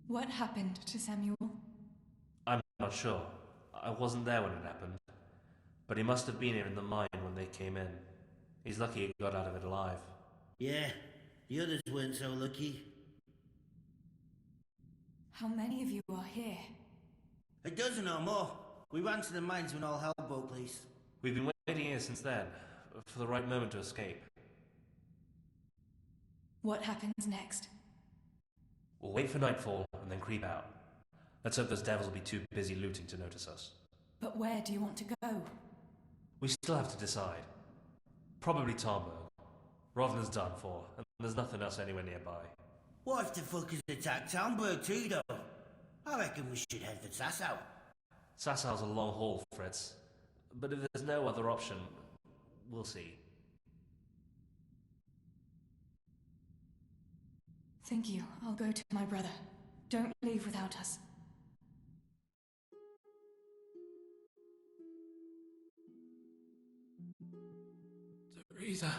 What happened to Samuel? I'm not sure. I wasn't there when it happened. But he must have been here in the mine when they came in. He's lucky he got out of it alive. Yeah, the others weren't so lucky. How many of you are here? A dozen or more. We ran to the mines when all hell broke loose. We've been waiting here since then, for the right moment to escape. What happens next? We'll wait for nightfall and then creep out. Let's hope those devils will be too busy looting to notice us. But where do you want to go? We still have to decide. Probably Tarnberg. Rovna's done for, and there's nothing else anywhere nearby. What if the fuckers attack Townburg too, though? I reckon we should head for Sasau. Sassau's a long haul, Fritz. But if there's no other option, we'll see. Thank you. I'll go to my brother. Don't leave without us. Teresa.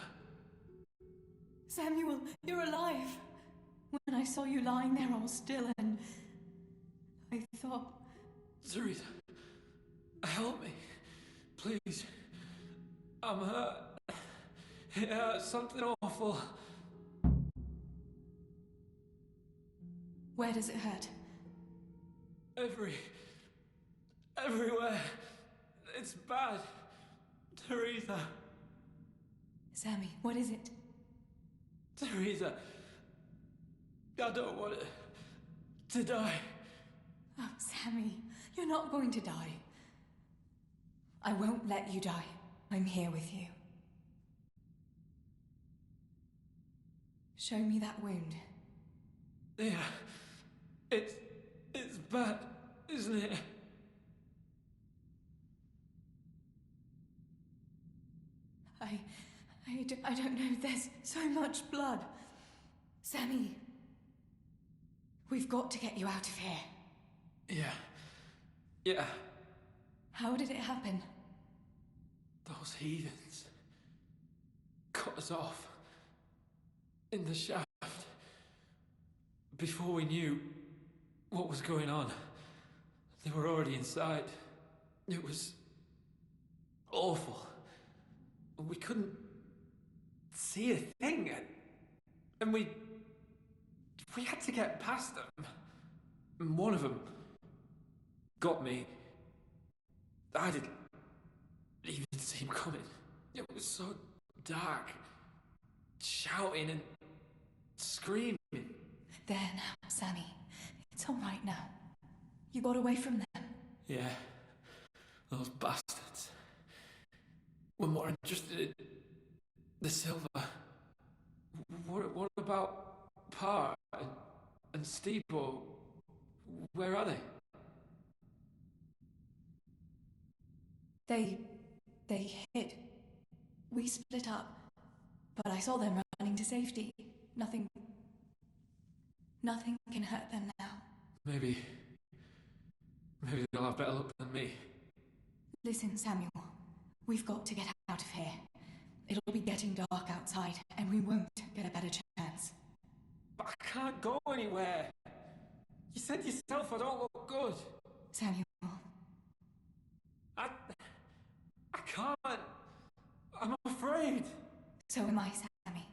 Samuel, you're alive. When I saw you lying there all still and I thought... Teresa, help me. Please. I'm hurt. It hurts something awful. Where does it hurt? Everywhere. It's bad. Teresa. Sammy, what is it? Teresa. I don't want it to die. Oh, Sammy, you're not going to die. I won't let you die. I'm here with you. Show me that wound. Yeah. It's bad, isn't it? I don't know. There's so much blood. Sammy, we've got to get you out of here. Yeah. How did it happen? Those heathens cut us off in the shaft. Before we knew what was going on, they were already inside. It was awful. We couldn't see a thing, and we had to get past them. And one of them got me. I didn't even see him coming. It was so dark, shouting and screaming. There now, Sammy. It's all right now. You got away from them. Yeah, those bastards were more interested in the silver. What about Pa and Steve-O? Where are they? They hid. We split up, but I saw them running to safety. Nothing can hurt them now. Maybe they'll have better luck than me. Listen, Samuel. We've got to get out of here. It'll be getting dark outside, and we won't get a better chance. But I can't go anywhere. You said yourself I don't look good. Samuel. I can't. I'm afraid. So am I, Sammy.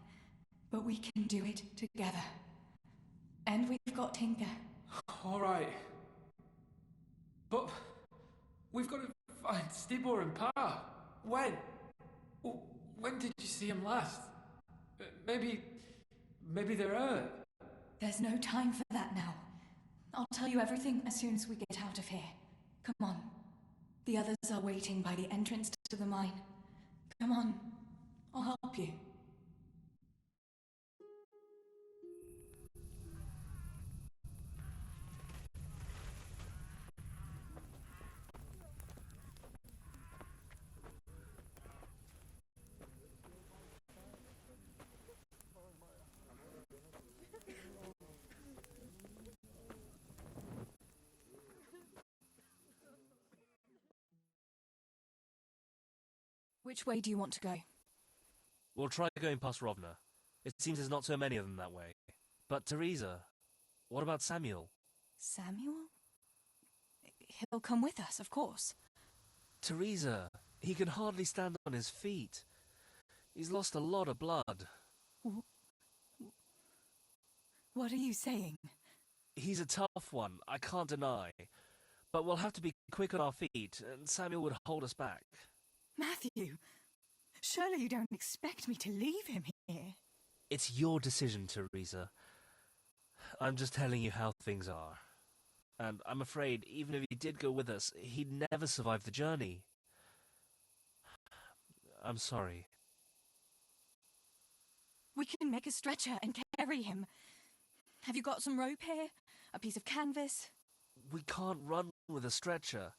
But we can do it together. And we've got Tinker. All right. But we've got to find Stibor and Pa. When? When did you see him last? Maybe they're hurt. There's no time for that now. I'll tell you everything as soon as we get out of here. Come on. The others are waiting by the entrance to the mine. Come on. I'll help you. Which way do you want to go? We'll try going past Rovna. It seems there's not so many of them that way. But Teresa, what about Samuel? Samuel? He'll come with us, of course. Teresa, he can hardly stand on his feet. He's lost a lot of blood. What are you saying? He's a tough one, I can't deny. But we'll have to be quick on our feet, and Samuel would hold us back. Matthew, surely you don't expect me to leave him here. It's your decision, Teresa. I'm just telling you how things are. And I'm afraid, even if he did go with us, he'd never survive the journey. I'm sorry. We can make a stretcher and carry him. Have you got some rope here? A piece of canvas? We can't run with a stretcher.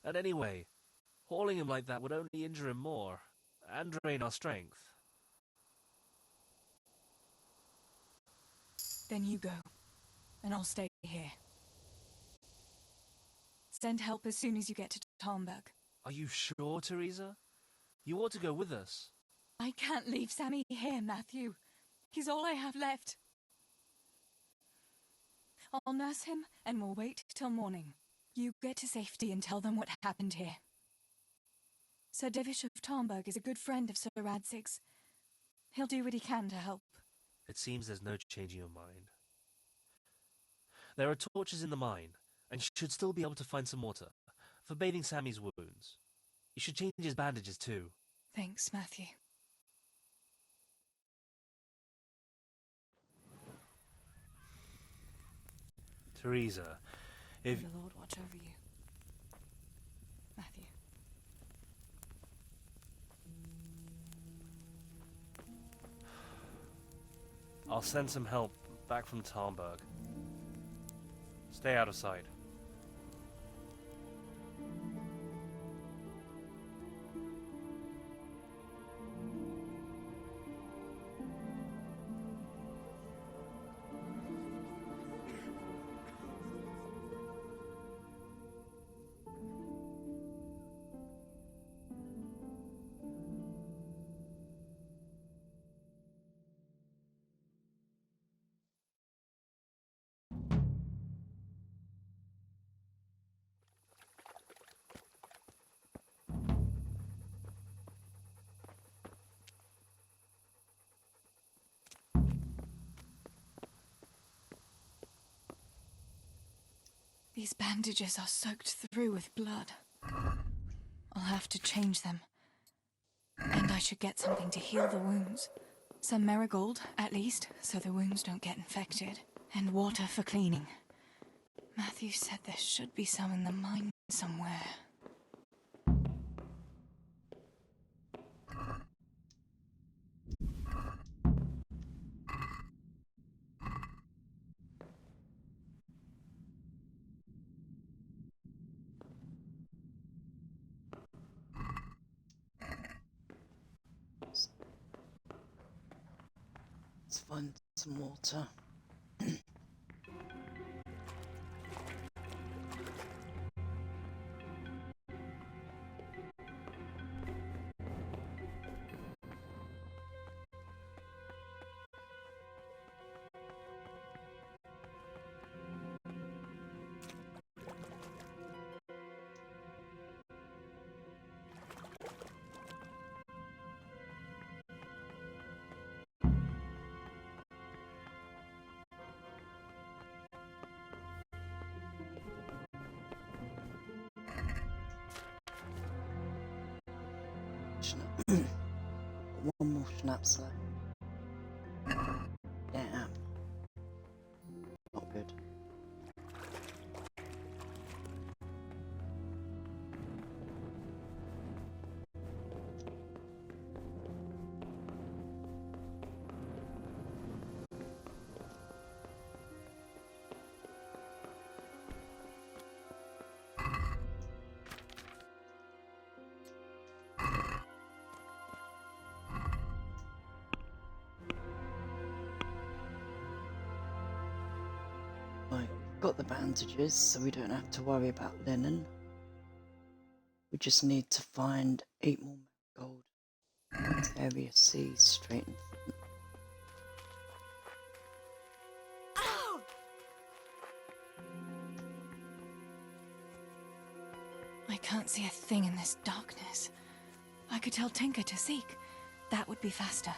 And anyway, hauling him like that would only injure him more, and drain our strength. Then you go, and I'll stay here. Send help as soon as you get to Tarnberg. Are you sure, Teresa? You ought to go with us. I can't leave Sammy here, Matthew. He's all I have left. I'll nurse him, and we'll wait till morning. You get to safety and tell them what happened here. Sir Divish of Tarnberg is a good friend of Sir Radzig's. He'll do what he can to help. It seems there's no changing your mind. There are torches in the mine, and you should still be able to find some water for bathing Sammy's wounds. You should change his bandages too. Thanks, Matthew. Teresa, if... May the Lord watch over you. Matthew. I'll send some help back from Tarnberg. Stay out of sight. These bandages are soaked through with blood. I'll have to change them. And I should get something to heal the wounds. Some marigold, at least, so the wounds don't get infected. And water for cleaning. Matthew said there should be some in the mine somewhere. Let's find some water. One more schnapps left. Damn. Not good. Right, got the bandages, so we don't have to worry about linen. We just need to find 8 more gold. Area C, straight in front. I can't see a thing in this darkness. I could tell Tinker to seek. That would be faster.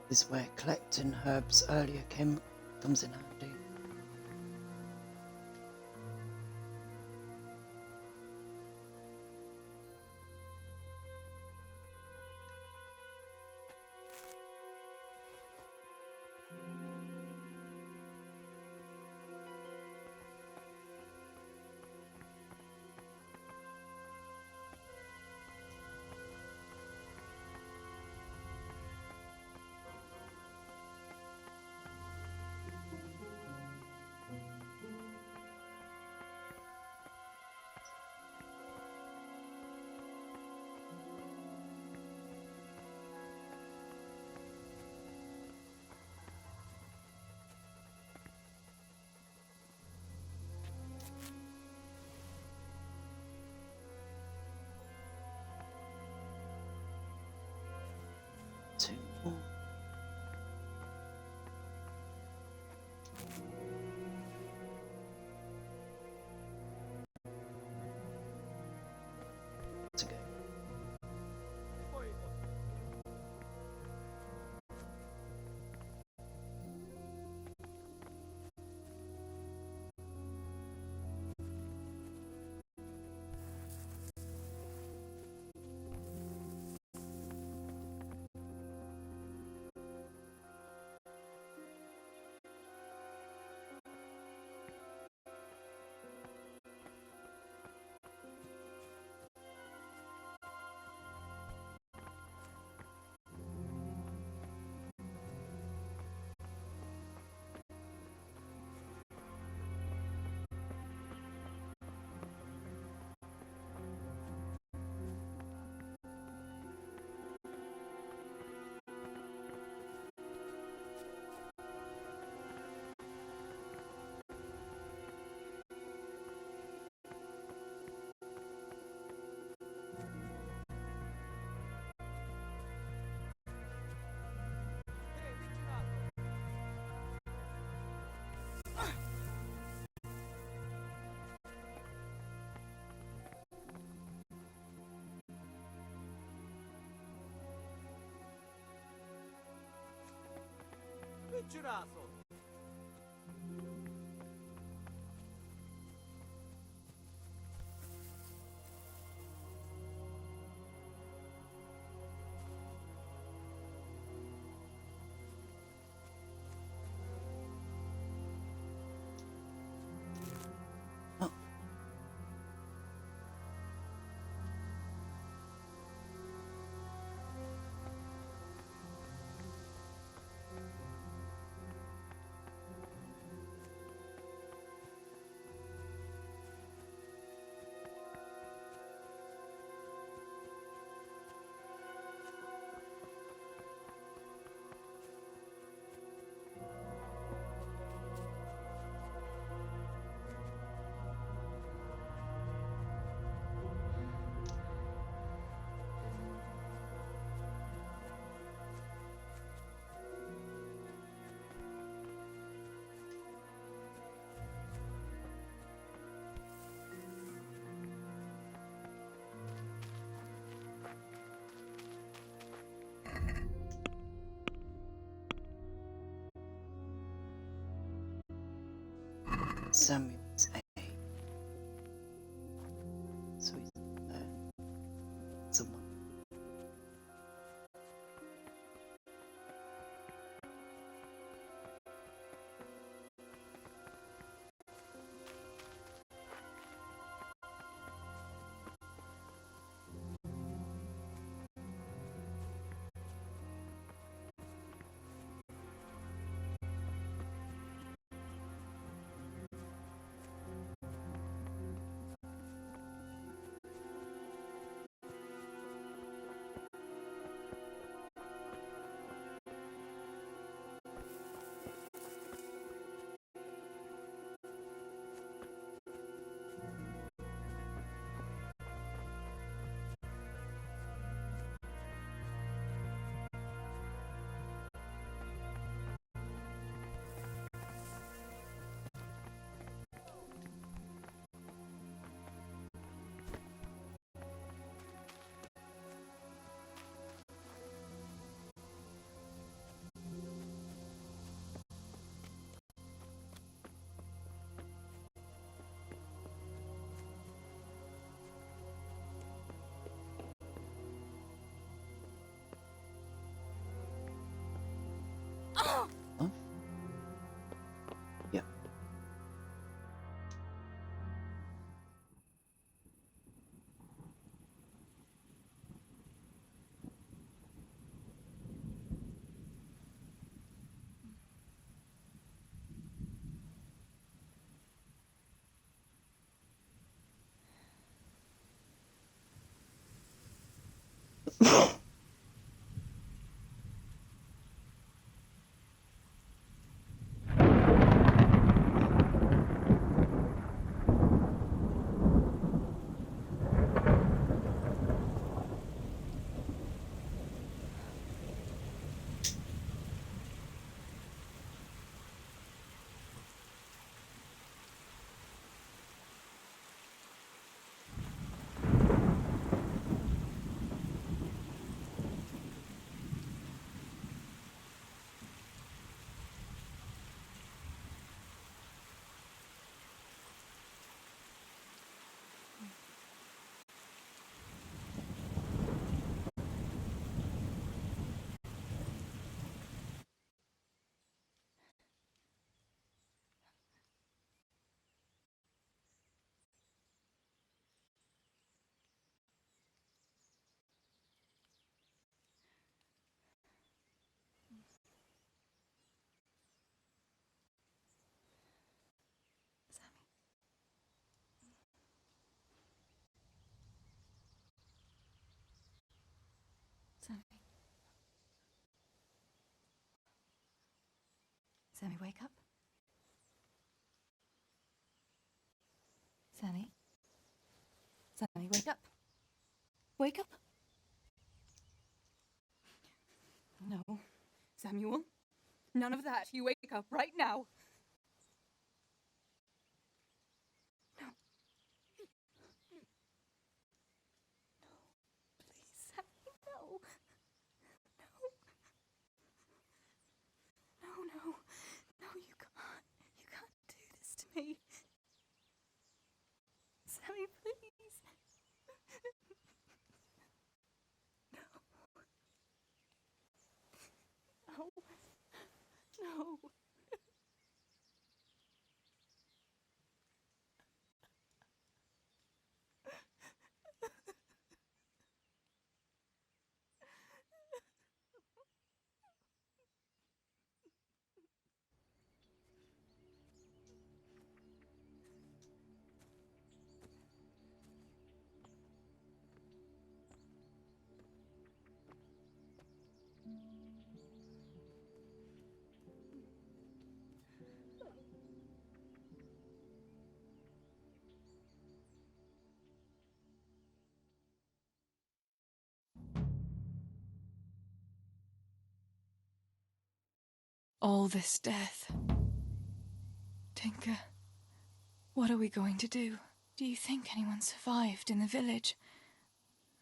is where collecting herbs earlier comes in handy. Two more. To go. Piccirato! Samuel's A. So he's someone. Sammy. Sammy, wake up. Sammy. Sammy, wake up. Wake up. No. Samuel. None of that. You wake up right now. No. Please, Sammy, no. No. No. No, you can't. You can't do this to me. Sammy, please. No. No. All this death. Tinker, what are we going to do? Do you think anyone survived in the village?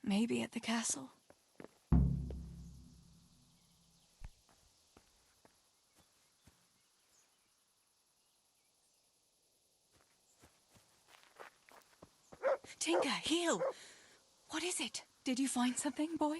Maybe at the castle? Tinker, heel! What is it? Did you find something, boy?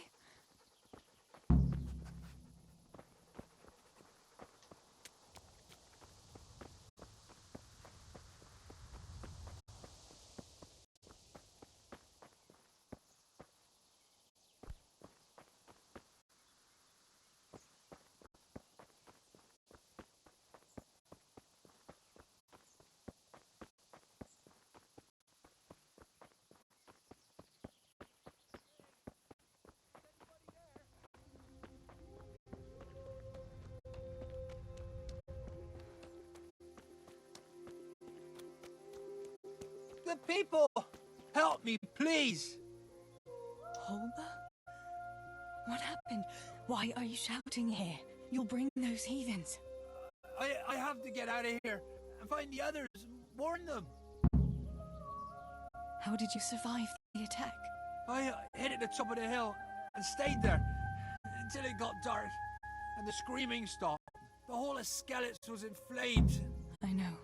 The people! Help me, please! Holber? What happened? Why are you shouting here? You'll bring those heathens. I have to get out of here and find the others and warn them. How did you survive the attack? I hid at the top of the hill and stayed there until it got dark and the screaming stopped. The whole of Skeleton was inflamed. I know.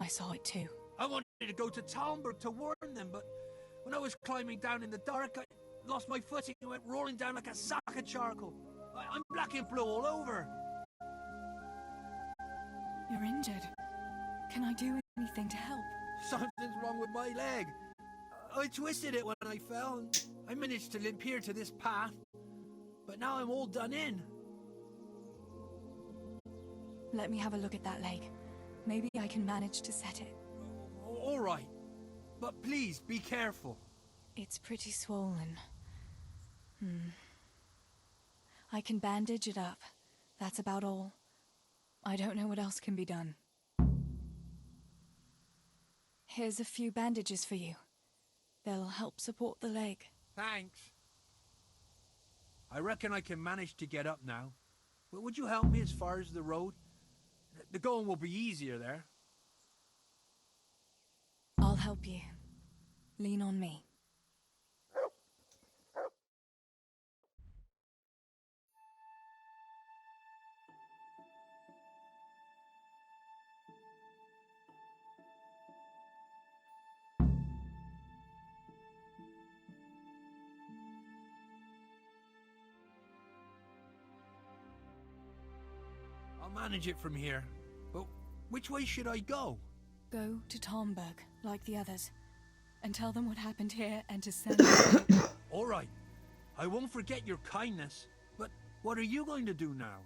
I saw it too. I wanted to go to Talmberg to warn them, but when I was climbing down in the dark, I lost my footing and went rolling down like a sack of charcoal. I'm black and blue all over. You're injured. Can I do anything to help? Something's wrong with my leg. I twisted it when I fell, and I managed to limp here to this path. But now I'm all done in. Let me have a look at that leg. Maybe I can manage to set it. All right. But please, be careful. It's pretty swollen. I can bandage it up. That's about all. I don't know what else can be done. Here's a few bandages for you. They'll help support the leg. Thanks. I reckon I can manage to get up now. But would you help me as far as the road? The going will be easier there. I'll help you. Lean on me. I'll manage it from here. But which way should I go? Go to Tomberg, like the others, and tell them what happened here and to send them. All right. I won't forget your kindness. But what are you going to do now?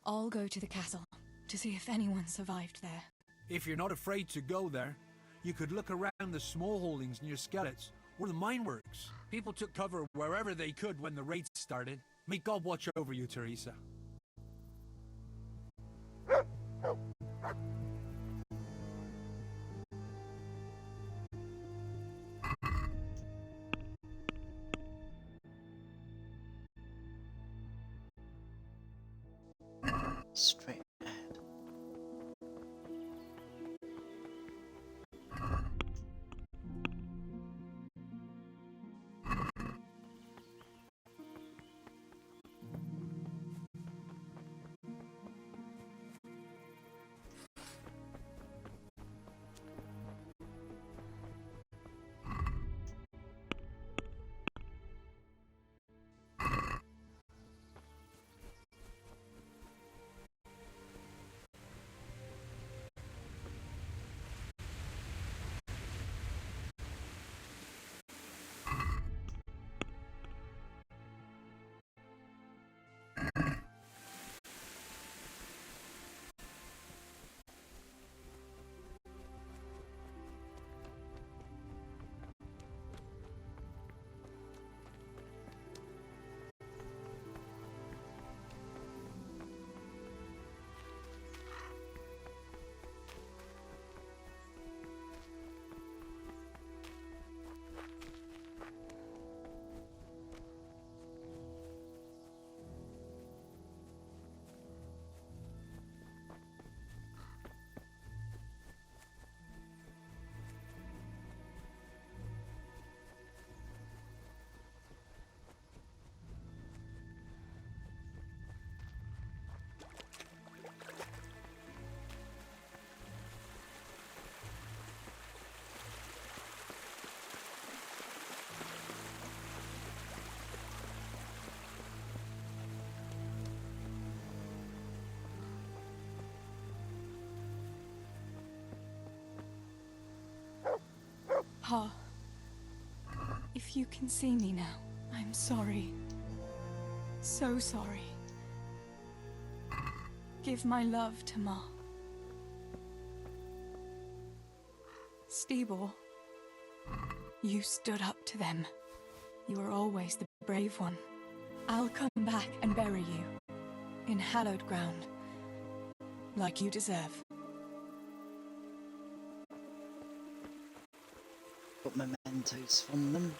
I'll go to the castle to see if anyone survived there. If you're not afraid to go there, you could look around the small holdings near Skellets or the mine works. People took cover wherever they could when the raids started. May God watch over you, Teresa. Straight ahead. Pa, if you can see me now, I'm sorry. So sorry. Give my love to Ma. Stibor, you stood up to them. You were always the brave one. I'll come back and bury you in hallowed ground, like you deserve. Got mementos from them.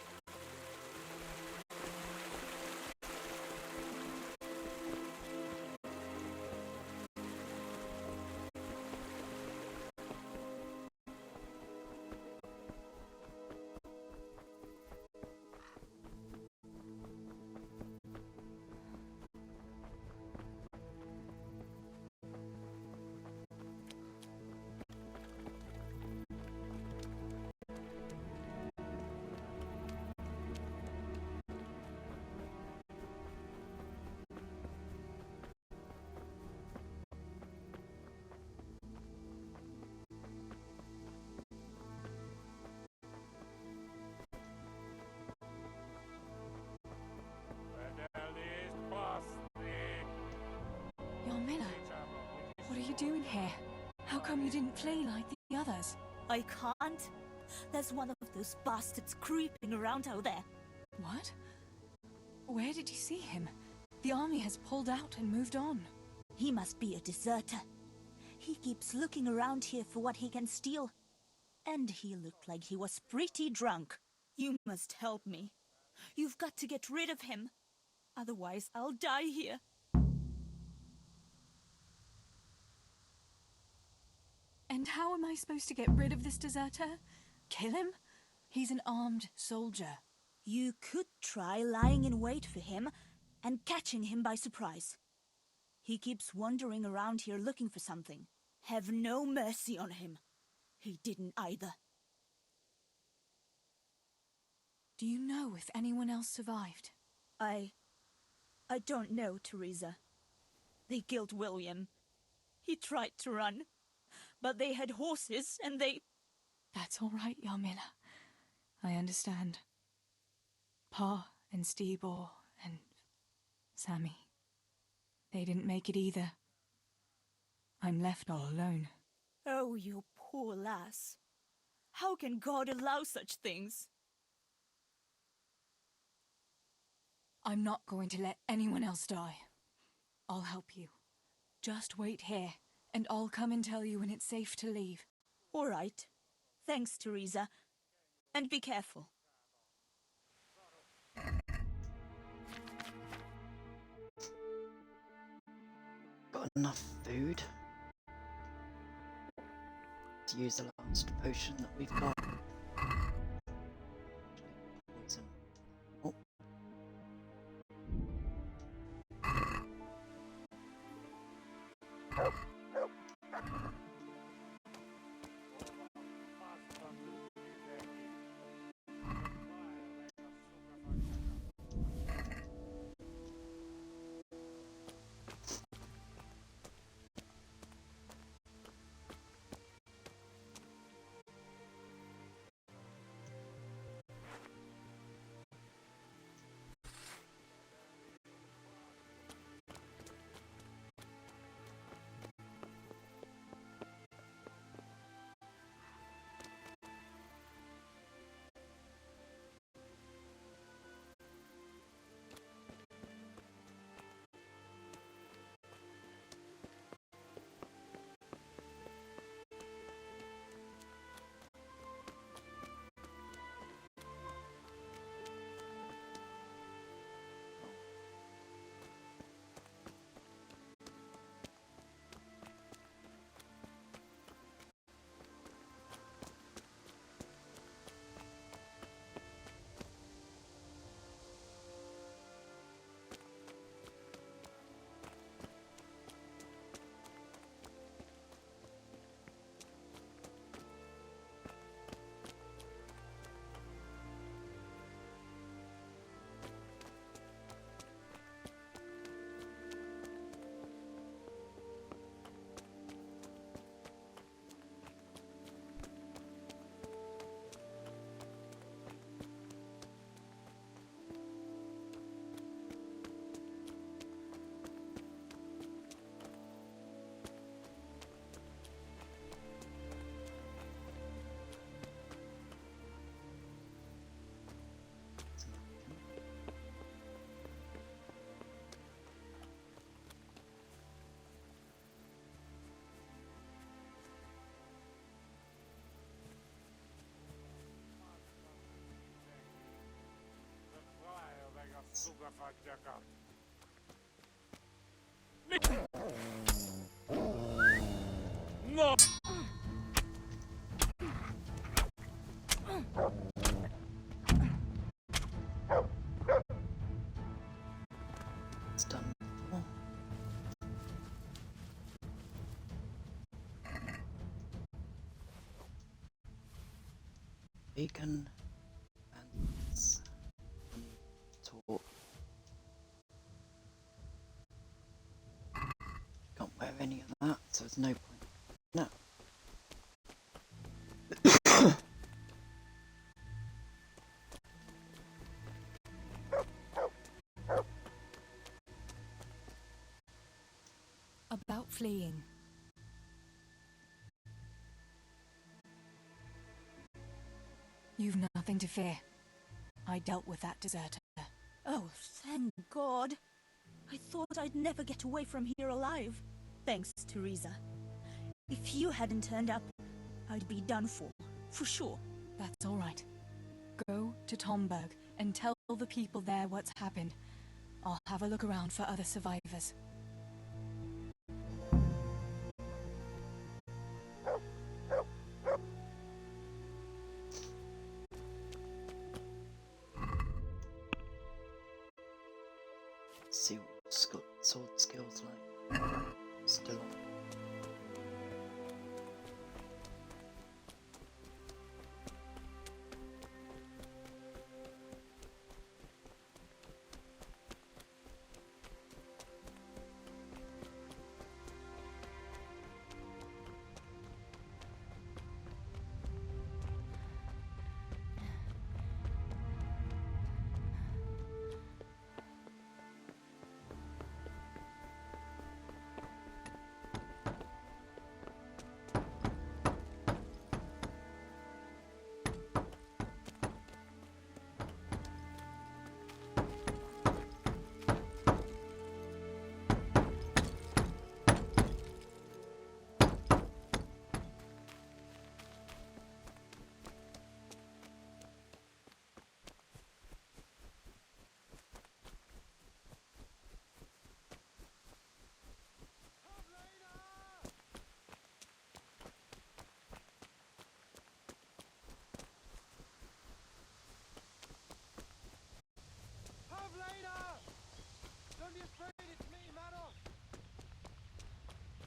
You're Miller. What are you doing here? How come you didn't flee like the others? I can't. There's one of those bastards creeping around out there. What? Where did you see him? The army has pulled out and moved on. He must be a deserter. He keeps looking around here for what he can steal. And he looked like he was pretty drunk. You must help me. You've got to get rid of him. Otherwise, I'll die here. And how am I supposed to get rid of this deserter? Kill him? He's an armed soldier. You could try lying in wait for him and catching him by surprise. He keeps wandering around here looking for something. Have no mercy on him. He didn't either. Do you know if anyone else survived? I don't know, Teresa. They killed William. He tried to run, but they had horses and they... That's all right, Yarmila. I understand. Pa and Stibor and Sammy. They didn't make it either. I'm left all alone. Oh, you poor lass. How can God allow such things? I'm not going to let anyone else die. I'll help you. Just wait here, and I'll come and tell you when it's safe to leave. All right. Thanks, Teresa. And be careful. Got enough food to use the last potion that we've got. Poison. Oh. No! It's done before. Bacon and this talk. Can't wear any of that, so there's no point. No. About fleeing. You've nothing to fear. I dealt with that deserter. Oh, thank God. I thought I'd never get away from here alive. Thanks, Teresa. If you hadn't turned up, I'd be done for sure. That's all right. Go to Tomberg and tell the people there what's happened. I'll have a look around for other survivors. Let's see what sword skills like. Still on.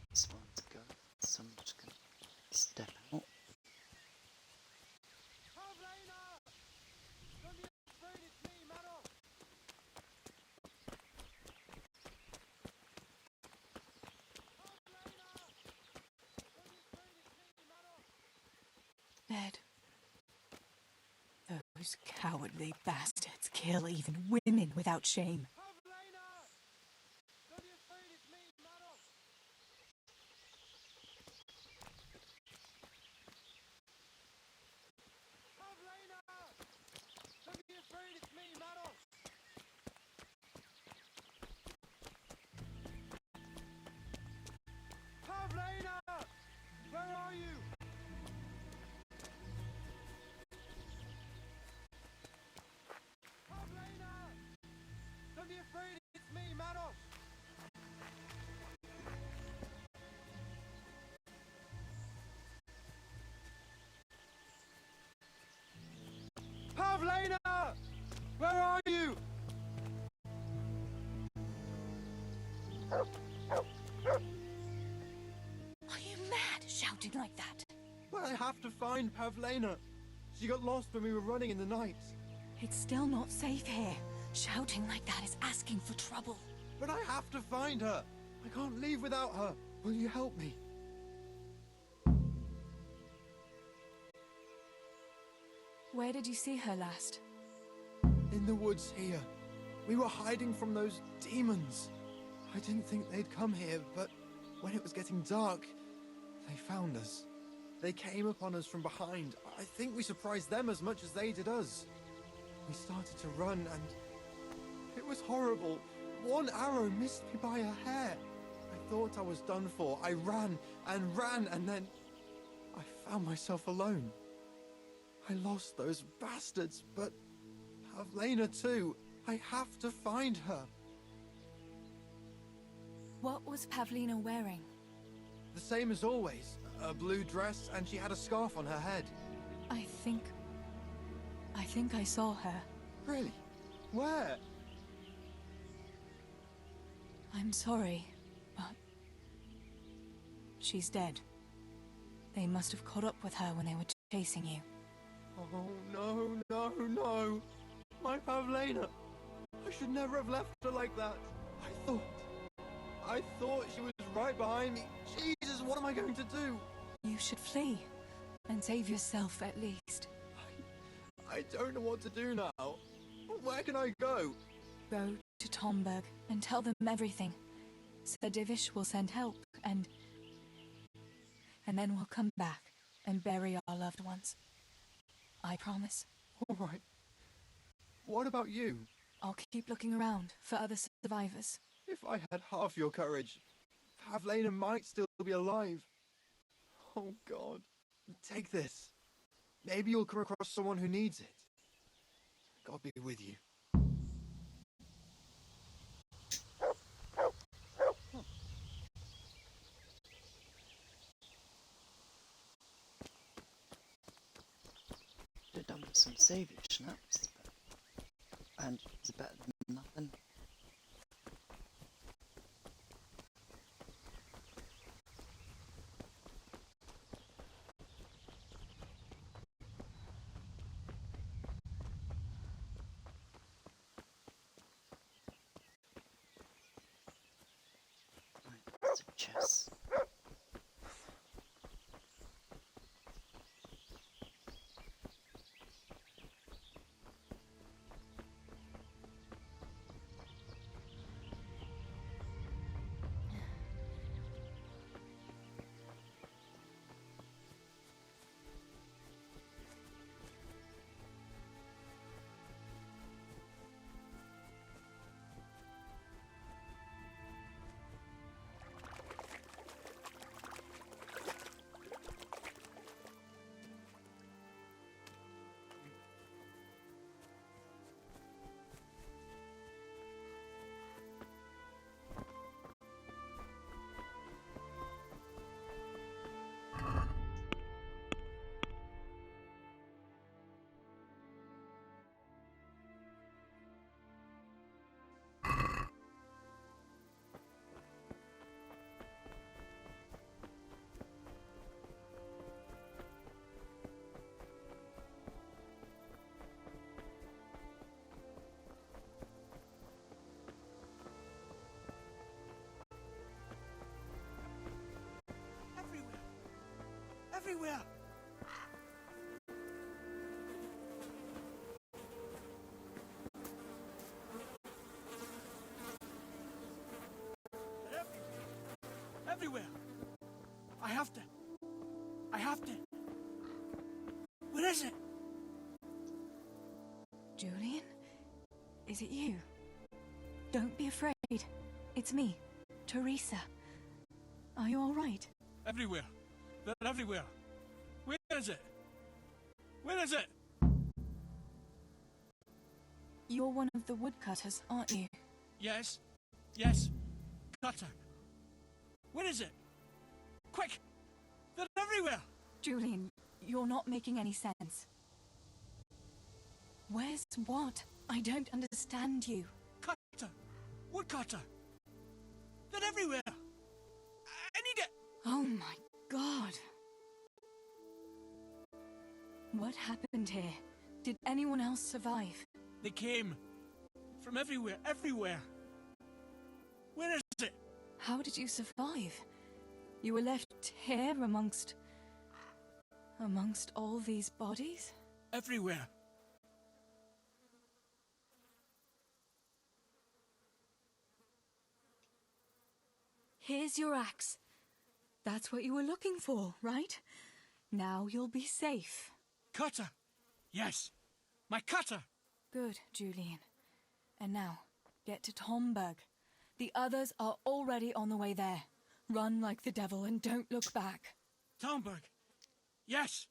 This one's go, so I'm just gonna step out. Dead. Those cowardly bastards kill even women without shame. Pavlena! Where are you? Pavlena! Don't be afraid, it's me, Manos! Pavlena! Where are you? Are you mad, shouting like that? But I have to find Pavlena. She got lost when we were running in the night. It's still not safe here. Shouting like that is asking for trouble. But I have to find her. I can't leave without her. Will you help me? Where did you see her last? In the woods here. We were hiding from those demons. I didn't think they'd come here, but when it was getting dark, they found us. They came upon us from behind. I think we surprised them as much as they did us. We started to run and it was horrible. One arrow missed me by a hair. I thought I was done for. I ran and then I found myself alone. I lost those bastards, but Pavlena too. I have to find her. What was Pavlena wearing? The same as always. A blue dress, and she had a scarf on her head. I think I saw her. Really? Where? I'm sorry, but she's dead. They must have caught up with her when they were chasing you. Oh, no. My Pavlena. I should never have left her like that. I thought she was right behind me. Jesus, what am I going to do? You should flee and save yourself at least. I don't know what to do now. Where can I go? Go to Tomberg and tell them everything. Sir Divish will send help and then we'll come back and bury our loved ones. I promise. All right. What about you? I'll keep looking around for other survivors. If I had half your courage, Pavlena might still be alive. Oh God, take this. Maybe you'll come across someone who needs it. God be with you. Could have done with some saviour schnapps, but bandages are better than nothing. Right, there's a chest. Everywhere! Everywhere! I have to. Where is it? Julian? Is it you? Don't be afraid. It's me, Teresa. Are you all right? Everywhere. They're everywhere. Where is it? Where is it? You're one of the woodcutters, aren't you? Yes. Yes. Cutter. Where is it? Quick! They're everywhere! Julian, you're not making any sense. Where's what? I don't understand you. Cutter! Woodcutter! They're everywhere! I need it! Oh my God. What happened here? Did anyone else survive? They came. From everywhere, everywhere. Where is it? How did you survive? You were left here amongst all these bodies? Everywhere. Here's your axe. That's what you were looking for, right? Now you'll be safe. Cutter! Yes, my cutter! Good, Julian. And now, get to Tomberg. The others are already on the way there. Run like the devil and don't look back. Tomberg! Yes!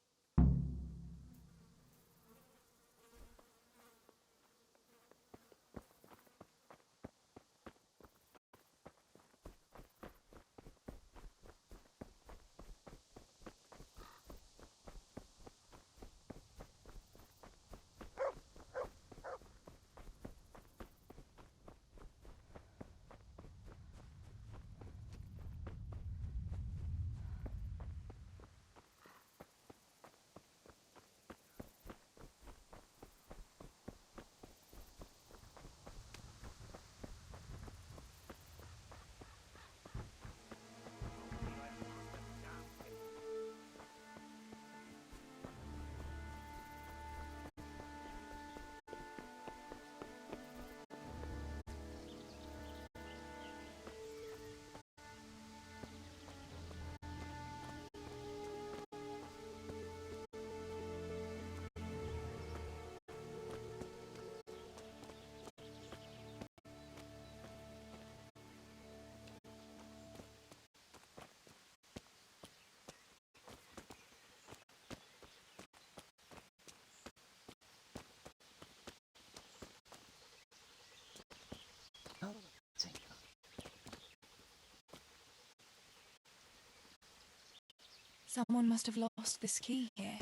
Someone must have lost this key here.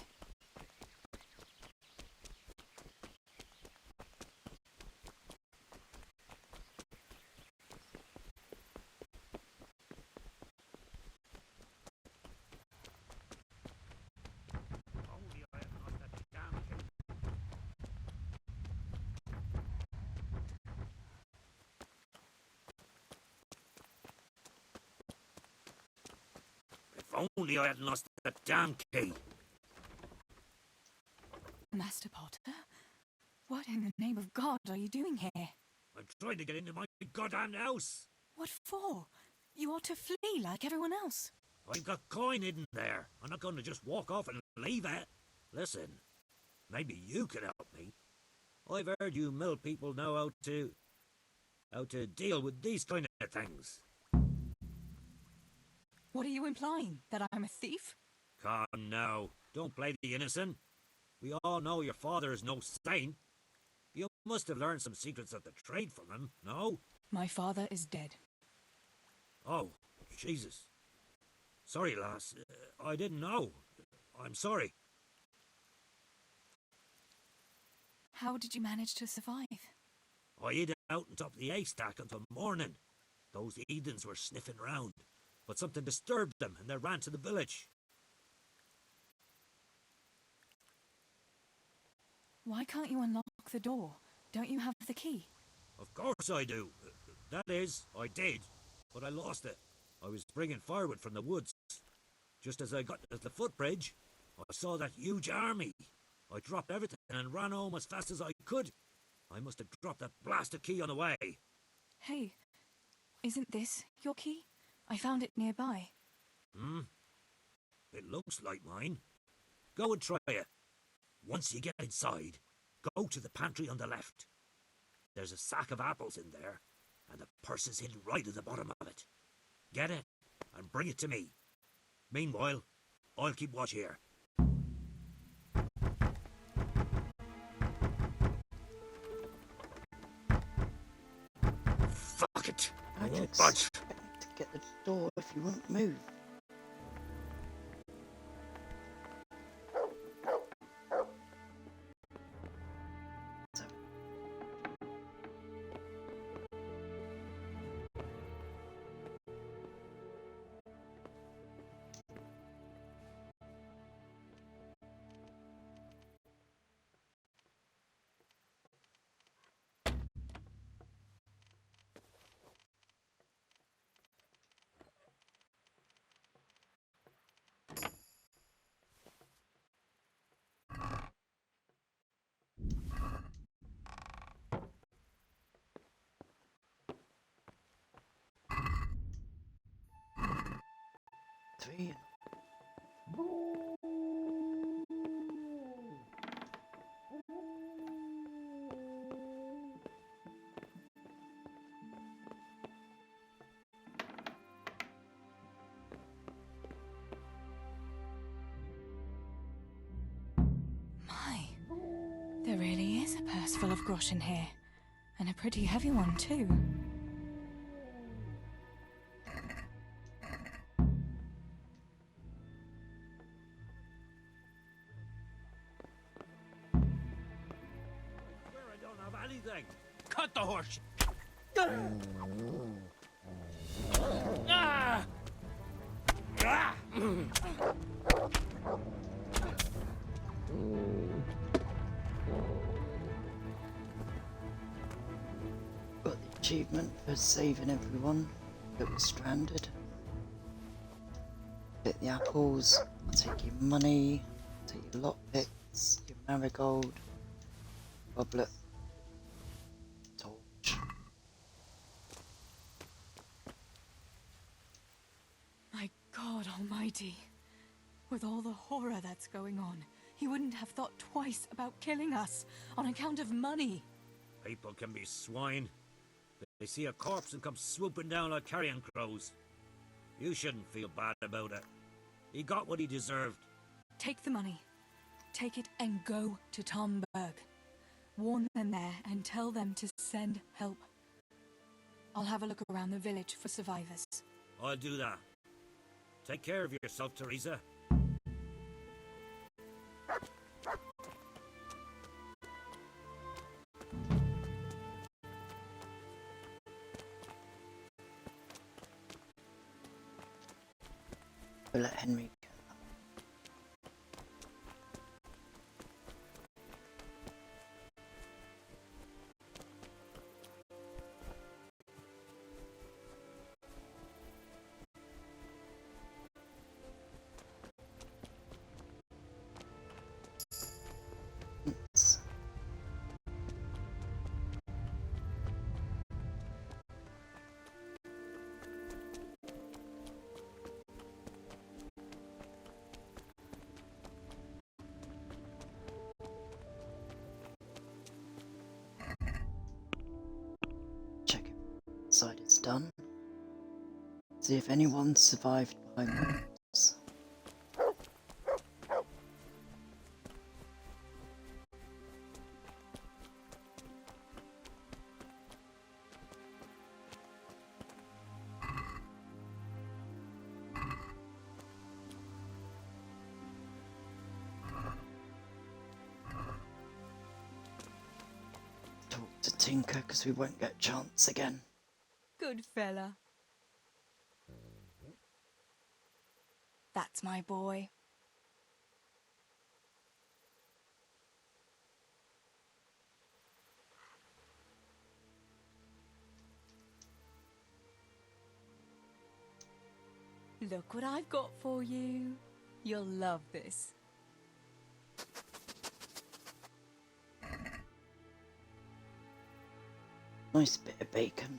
If only I hadn't lost that damn key. Master Potter? What in the name of God are you doing here? I'm trying to get into my goddamn house. What for? You ought to flee like everyone else. I've got coin hidden there. I'm not going to just walk off and leave it. Listen, maybe you can help me. I've heard you mill people know how to deal with these kind of things. What are you implying? That I'm a thief? Come now, don't play the innocent. We all know your father is no saint. You must have learned some secrets of the trade from him, no? My father is dead. Oh, Jesus. Sorry, lass. I didn't know. I'm sorry. How did you manage to survive? I hid out on top of the haystack until morning. Those heathens were sniffing round, but something disturbed them and they ran to the village. Why can't you unlock the door? Don't you have the key? Of course I do. That is, I did, but I lost it. I was bringing firewood from the woods. Just as I got to the footbridge, I saw that huge army. I dropped everything and ran home as fast as I could. I must have dropped that blasted key on the way. Hey, isn't this your key? I found it nearby. It looks like mine. Go and try it. Once you get inside, go to the pantry on the left. There's a sack of apples in there, and the purse is hidden right at the bottom of it. Get it, and bring it to me. Meanwhile, I'll keep watch here. Fuck it. I won't budge. To get the door if you won't move. Three. My, there really is a purse full of grosh in here. And a pretty heavy one, too. Where I don't have anything. Cut the horse! Ah! Ah! Got the achievement for saving everyone that was stranded. Get the apples, I'll take your money, take your lockpicks, your marigold, goblet, torch. My God almighty. With all the horror that's going on, he wouldn't have thought twice about killing us on account of money. People can be swine. They see a corpse and come swooping down like carrion crows. You shouldn't feel bad about it. He got what he deserved. Take the money. Take it and go to Tomberg. Warn them there and tell them to send help. I'll have a look around the village for survivors. I'll do that. Take care of yourself, Teresa. We'll let Henry get that. Oops. Check it. Side is done. See if anyone survived behind the walls. Talk to Tinker because we won't get a chance again. Good fella. That's my boy. Look what I've got for you. You'll love this. Nice bit of bacon.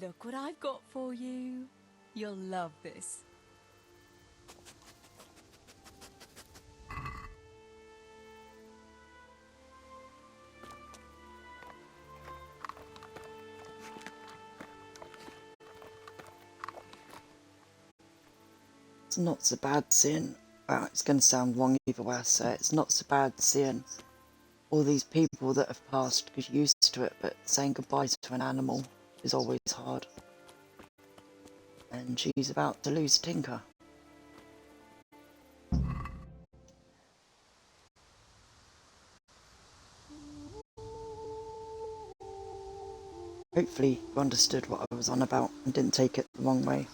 Look what I've got for you. You'll love this. It's not so bad seeing, well, it's going to sound wrong either way I say it, it's not so bad seeing all these people that have passed because you're used to it, but saying goodbye to an animal is always hard. And she's about to lose Tinker. Hopefully you understood what I was on about and didn't take it the wrong way.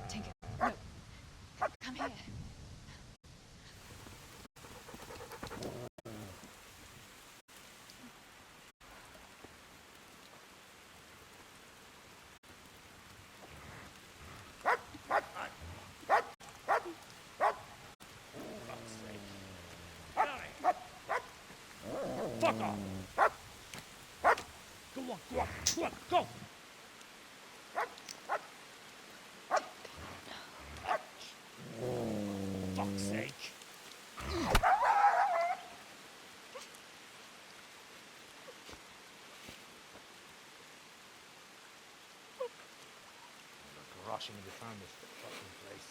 Tinker, no. Come here. Fuck off! Go on, go on, go on, go! Fuck's sake! Look, rushing to find this fucking place.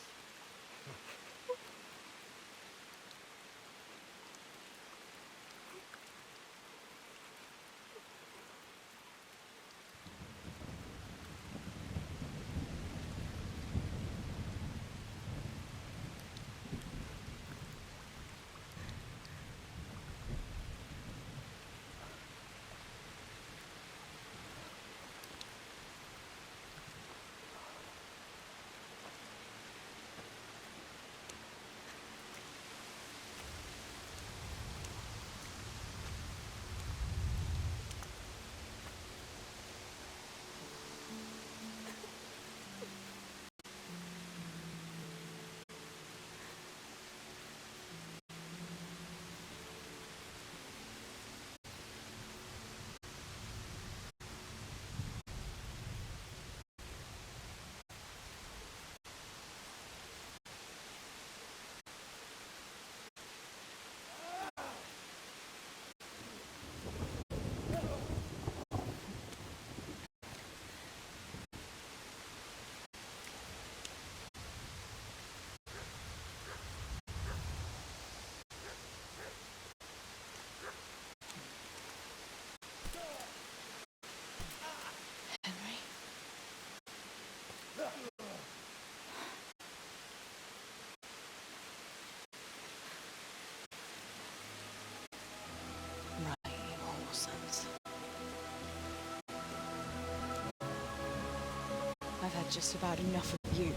I've had just about enough of you.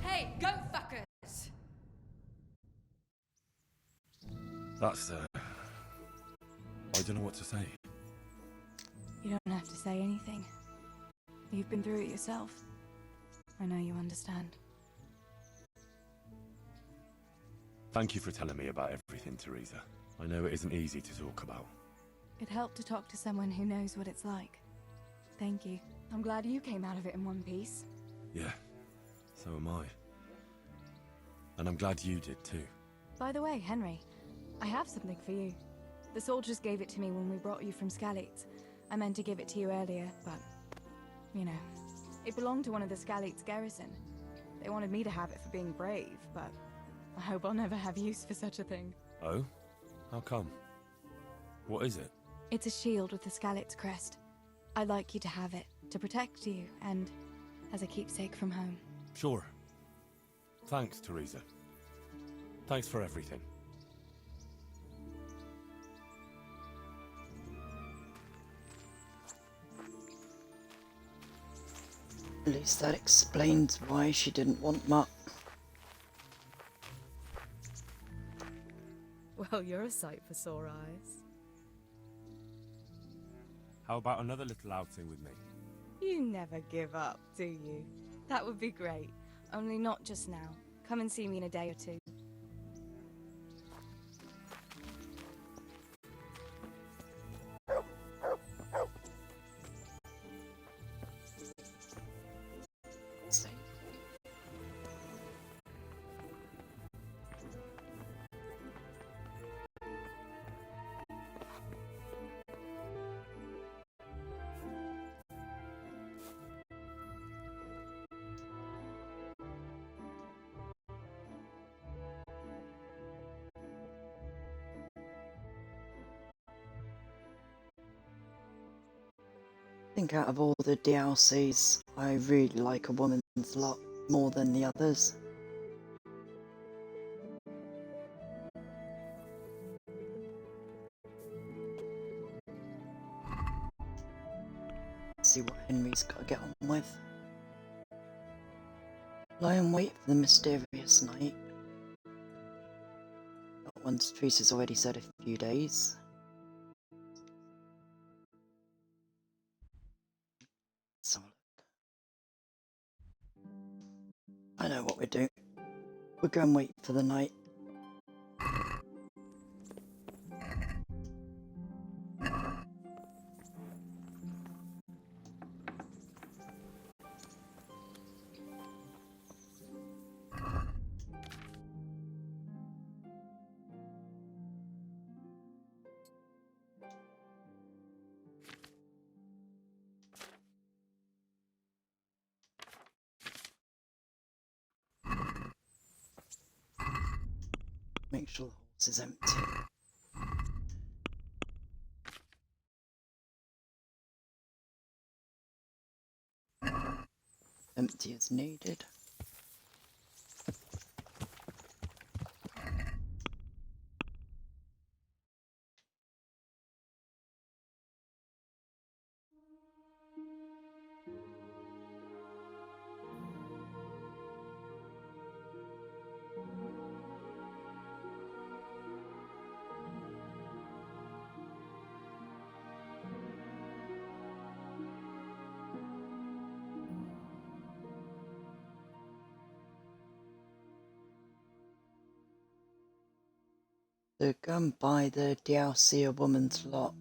Hey, go fuckers! That's, I don't know what to say. You don't have to say anything. You've been through it yourself. I know you understand. Thank you for telling me about everything, Teresa. I know it isn't easy to talk about. It helped to talk to someone who knows what it's like. Thank you. I'm glad you came out of it in one piece. Yeah, so am I. And I'm glad you did too. By the way, Henry, I have something for you. The soldiers gave it to me when we brought you from Skalitz. I meant to give it to you earlier, but, you know, it belonged to one of the Skalitz garrison. They wanted me to have it for being brave, but I hope I'll never have use for such a thing. Oh? How come? What is it? It's a shield with the Skalitz crest. I'd like you to have it, to protect you, and as a keepsake from home. Sure. Thanks, Teresa. Thanks for everything. At least that explains why she didn't want Mutt. Well, you're a sight for sore eyes. How about another little outing with me? You never give up, do you? That would be great. Only not just now. Come and see me in a day or two. I think out of all the DLCs, I really like A Woman's Lot more than the others. See what Henry's got to get on with. Lie and wait for the mysterious night. That one's Teresa's already said a few days. So I know what we're doing. We're going to wait for the night. Make sure the horse is empty. Empty as needed. To go and buy the DLC A Woman's Lot.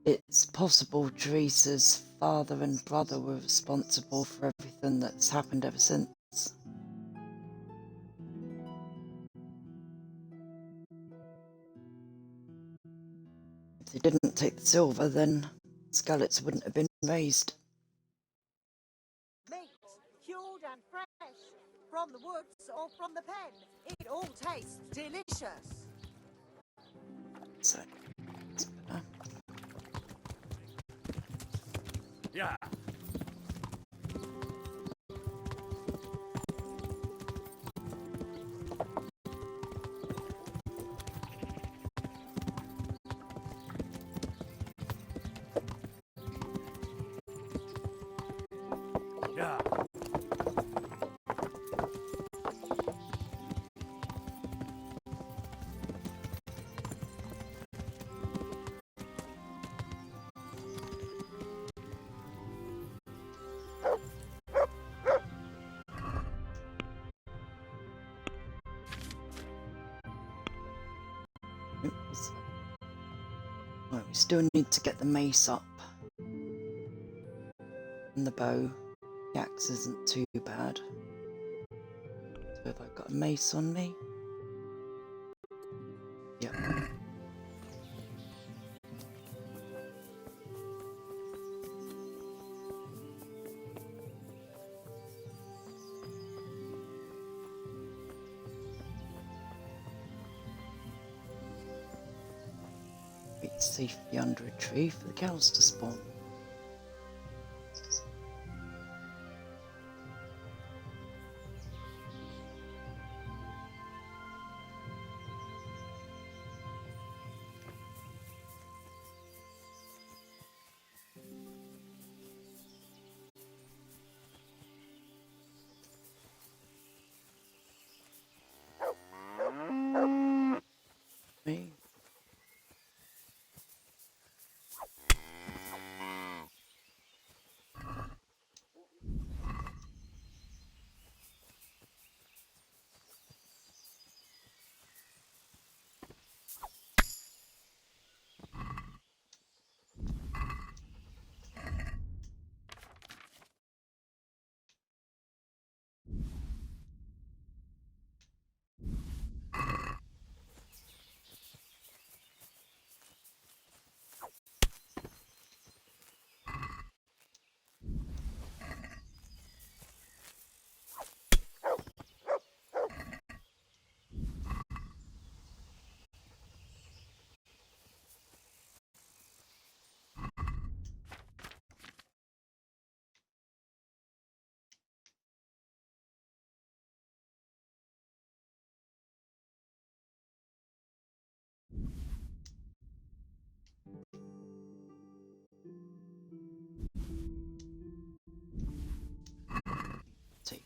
It's possible Teresa's father and brother were responsible for everything that's happened ever since. If they didn't take the silver, then Skalitz wouldn't have been raised. Meat, cured and fresh, from the woods or from the pen. It all tastes delicious. So, Yeah. Oops. Right, we still need to get the mace up. And the bow. The axe isn't too bad. So have I got a mace on me? Yep. Wait safely under a tree for the cows to spawn. Me. Take.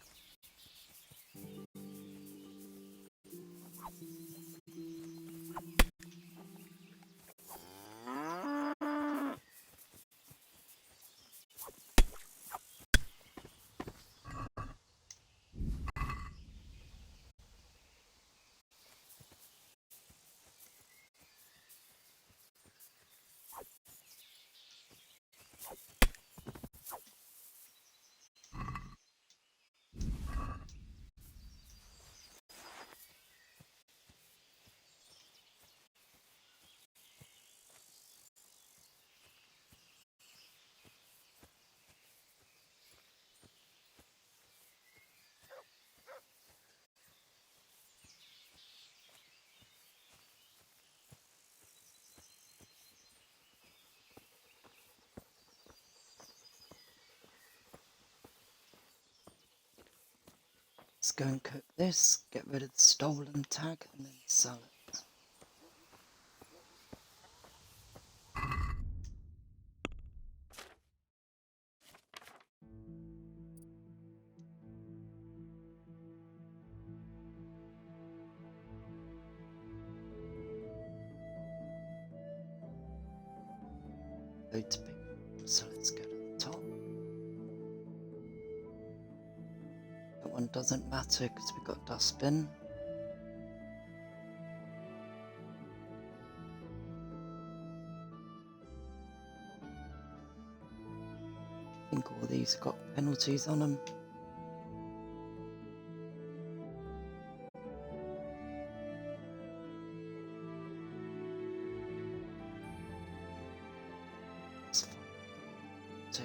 Let's go and cook this, get rid of the stolen tag, and then sell it. Loads of people, so let's go to the top. That one doesn't matter because we've got dustbin. I think all these have got penalties on them. It's fine. So,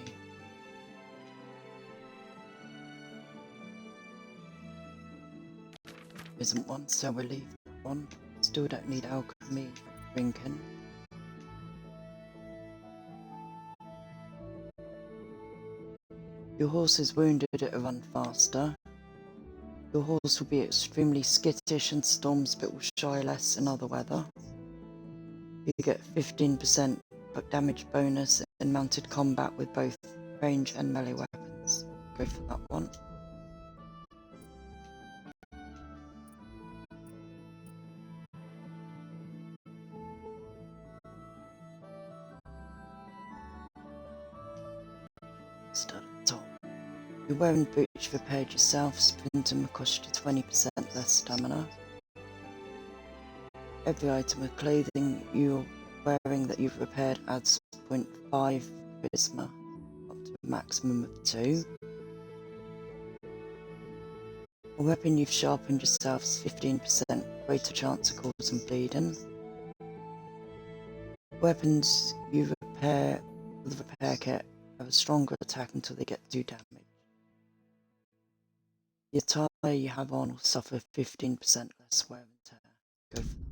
isn't one, so we'll leave that one. Still don't need alchemy drinking. Your horse is wounded, it'll run faster. Your horse will be extremely skittish in storms but will shy less in other weather. You get 15% damage bonus in mounted combat with both range and melee weapons. Go for that one. Start at the top. You're wearing boots you've repaired yourself, splinting will cost you 20% less stamina. Every item of clothing you're wearing that you've repaired adds 0.5 charisma, up to a maximum of 2. A weapon you've sharpened yourself is 15% greater chance of causing bleeding. Weapons you repair with a repair kit have a stronger attack until they get 2 damage. The attire you have on will suffer 15% less wear and tear. Go for that one.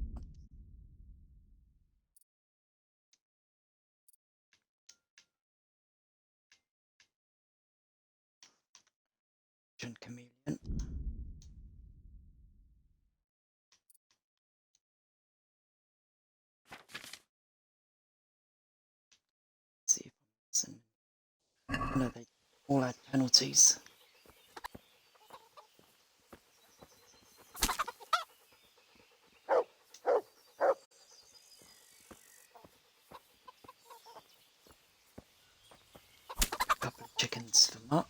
Chameleon. See if I'm missing. No, they all had penalties. A couple of chickens for Mutt.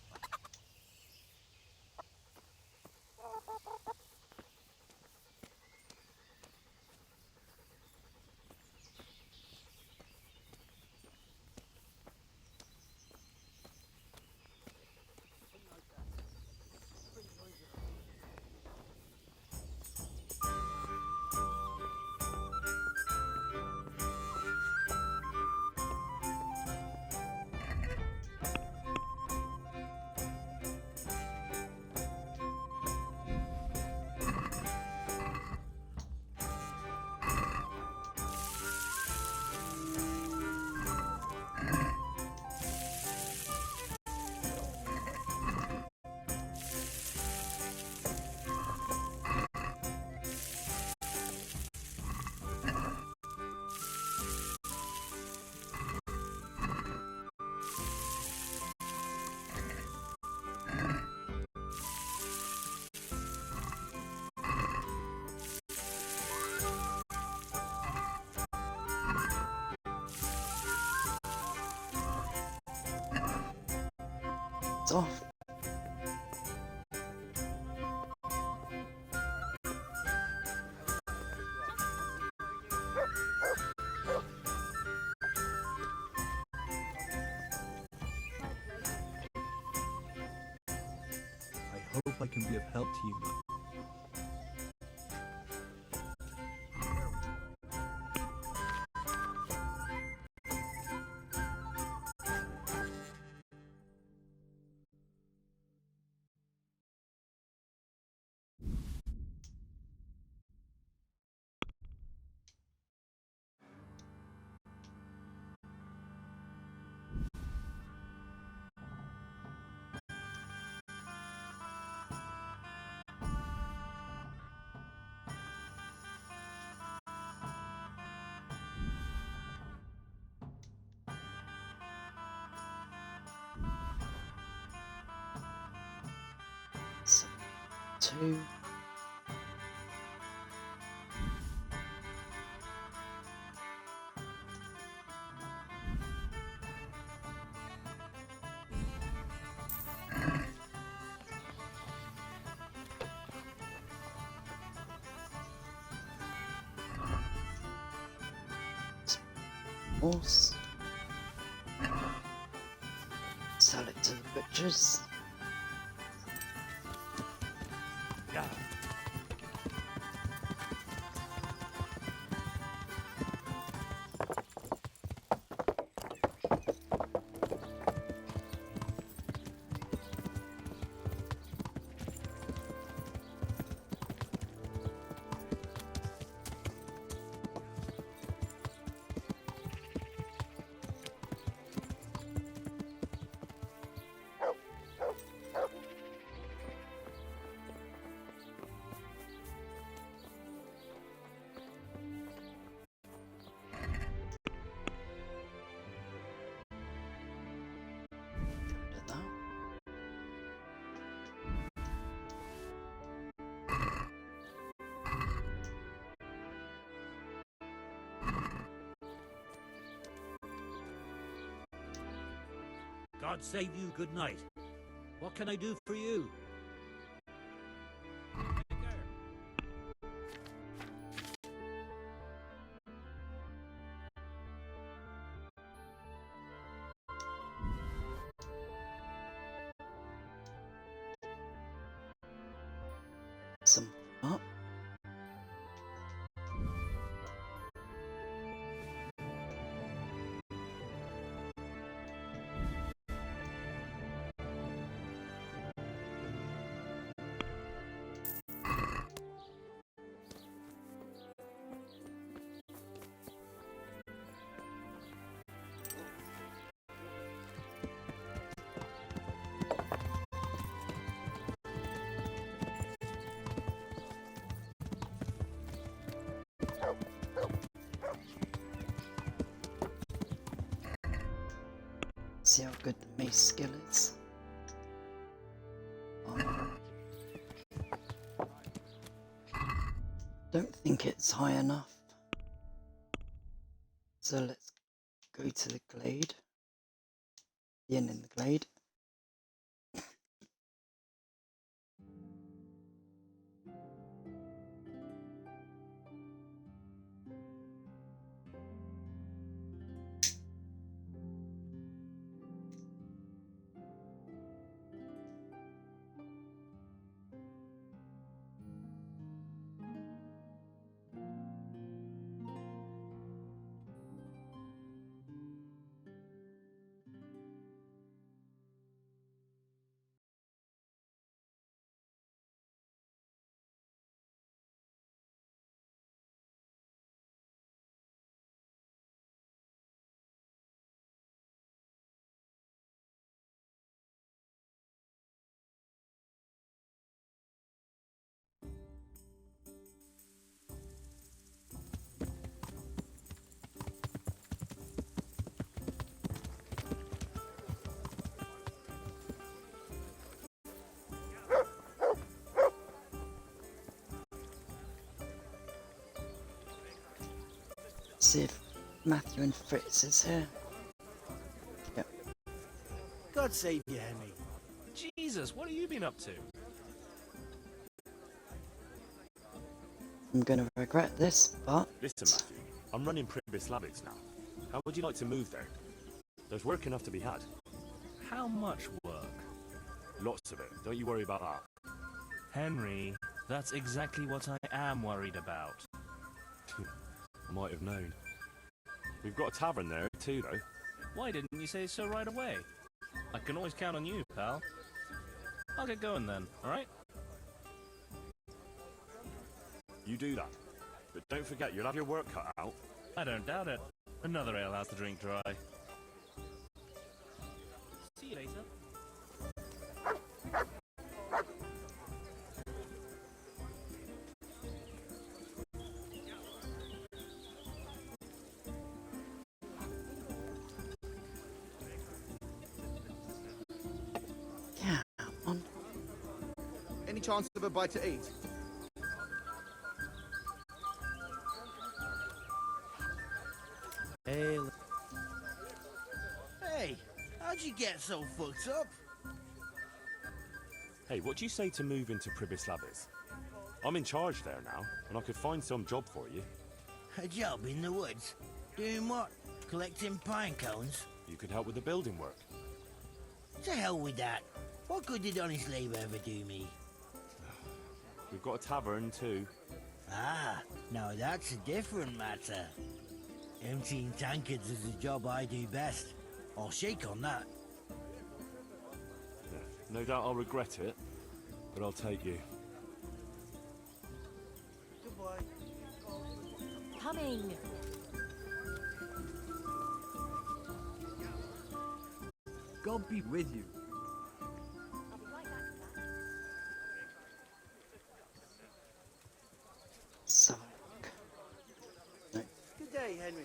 It's off. I hope I can be of help to you. So, 2. Horse. Sell it to the butchers. Yeah. God save you, good night. What can I do for you? See how good the mace skill is. Don't think it's high enough. So let's go to the glade. The inn in the glade. See if Matthew and Fritz is here. Yep. God save you, Henry. Jesus, what have you been up to? I'm gonna regret this, but... Listen, Matthew, I'm running Pribyslavitz now. How would you like to move there? There's work enough to be had. How much work? Lots of it. Don't you worry about that. Henry, that's exactly what I am worried about. I might have known. We've got a tavern there too, though. Why didn't you say so right away? I can always count on you, pal. I'll get going then, alright? You do that. But don't forget, you'll have your work cut out. I don't doubt it. Another alehouse to drink dry. See you later. Any chance of a bite to eat? Hey. Hey, how'd you get so fucked up? Hey, what do you say to move into Pribyslavitz? I'm in charge there now, and I could find some job for you. A job in the woods? Doing what? Collecting pine cones? You could help with the building work. To hell with that. What good did honest labour ever do me? We've got a tavern too. Ah, now that's a different matter. Emptying tankards is the job I do best. I'll shake on that. Yeah, no doubt I'll regret it, but I'll take you. Goodbye. Coming. God be with you. So... Good day, Henry.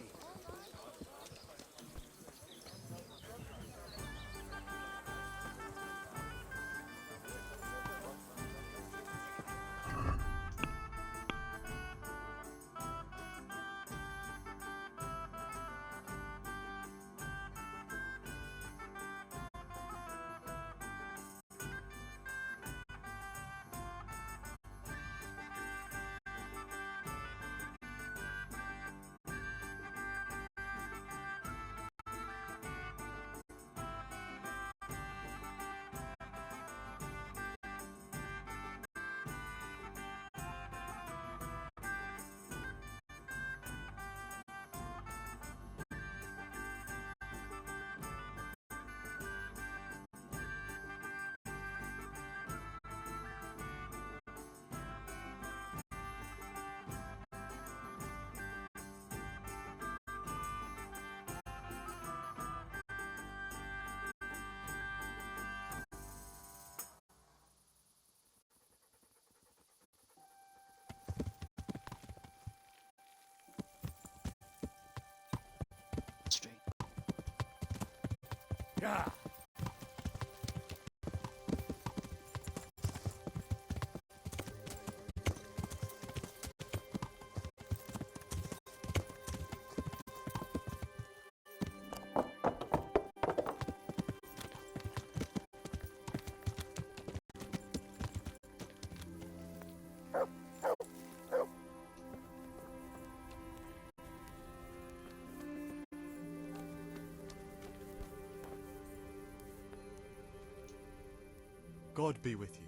God be with you.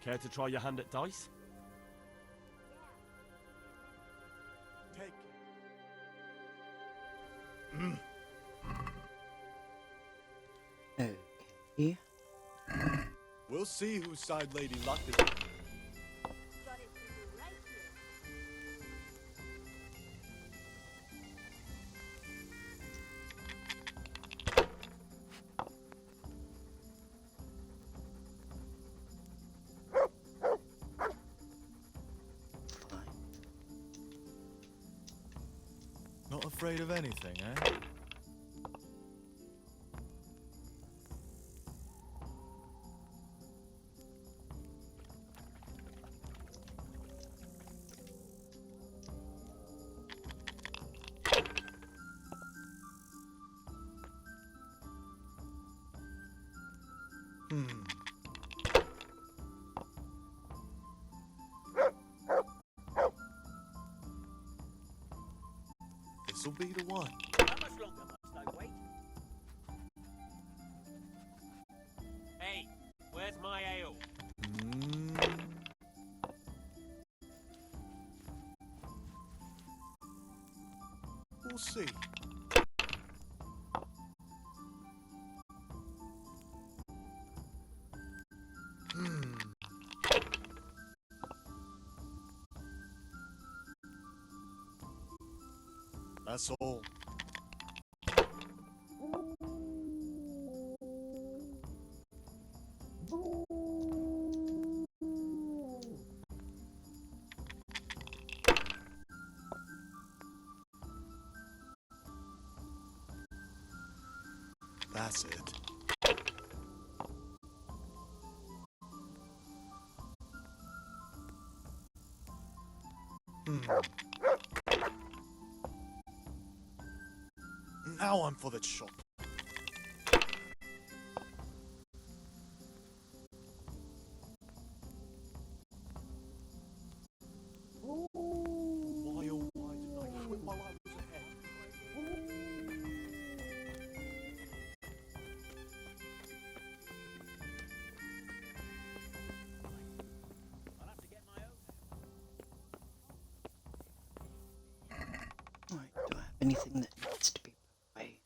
Care to try your hand at dice? Take it. Okay. We'll see whose side Lady Luck is. Not afraid of anything, eh? This'll be the one. How much longer must I wait? Hey, where's my ale? We'll see. That's all. That's it. Now I'm for the chop. Why oh why didn't I quit while I was ahead? Right, do I have anything that needs to be put away?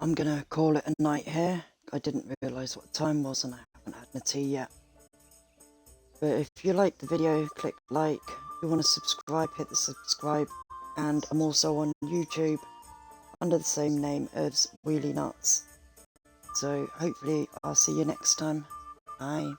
I'm gonna call it a night here. I didn't realise what time was and I haven't had my tea yet. But if you liked the video, click like, you want to subscribe, hit the subscribe. And I'm also on YouTube under the same name as Wheelie Nuts. So hopefully I'll see you next time. Bye.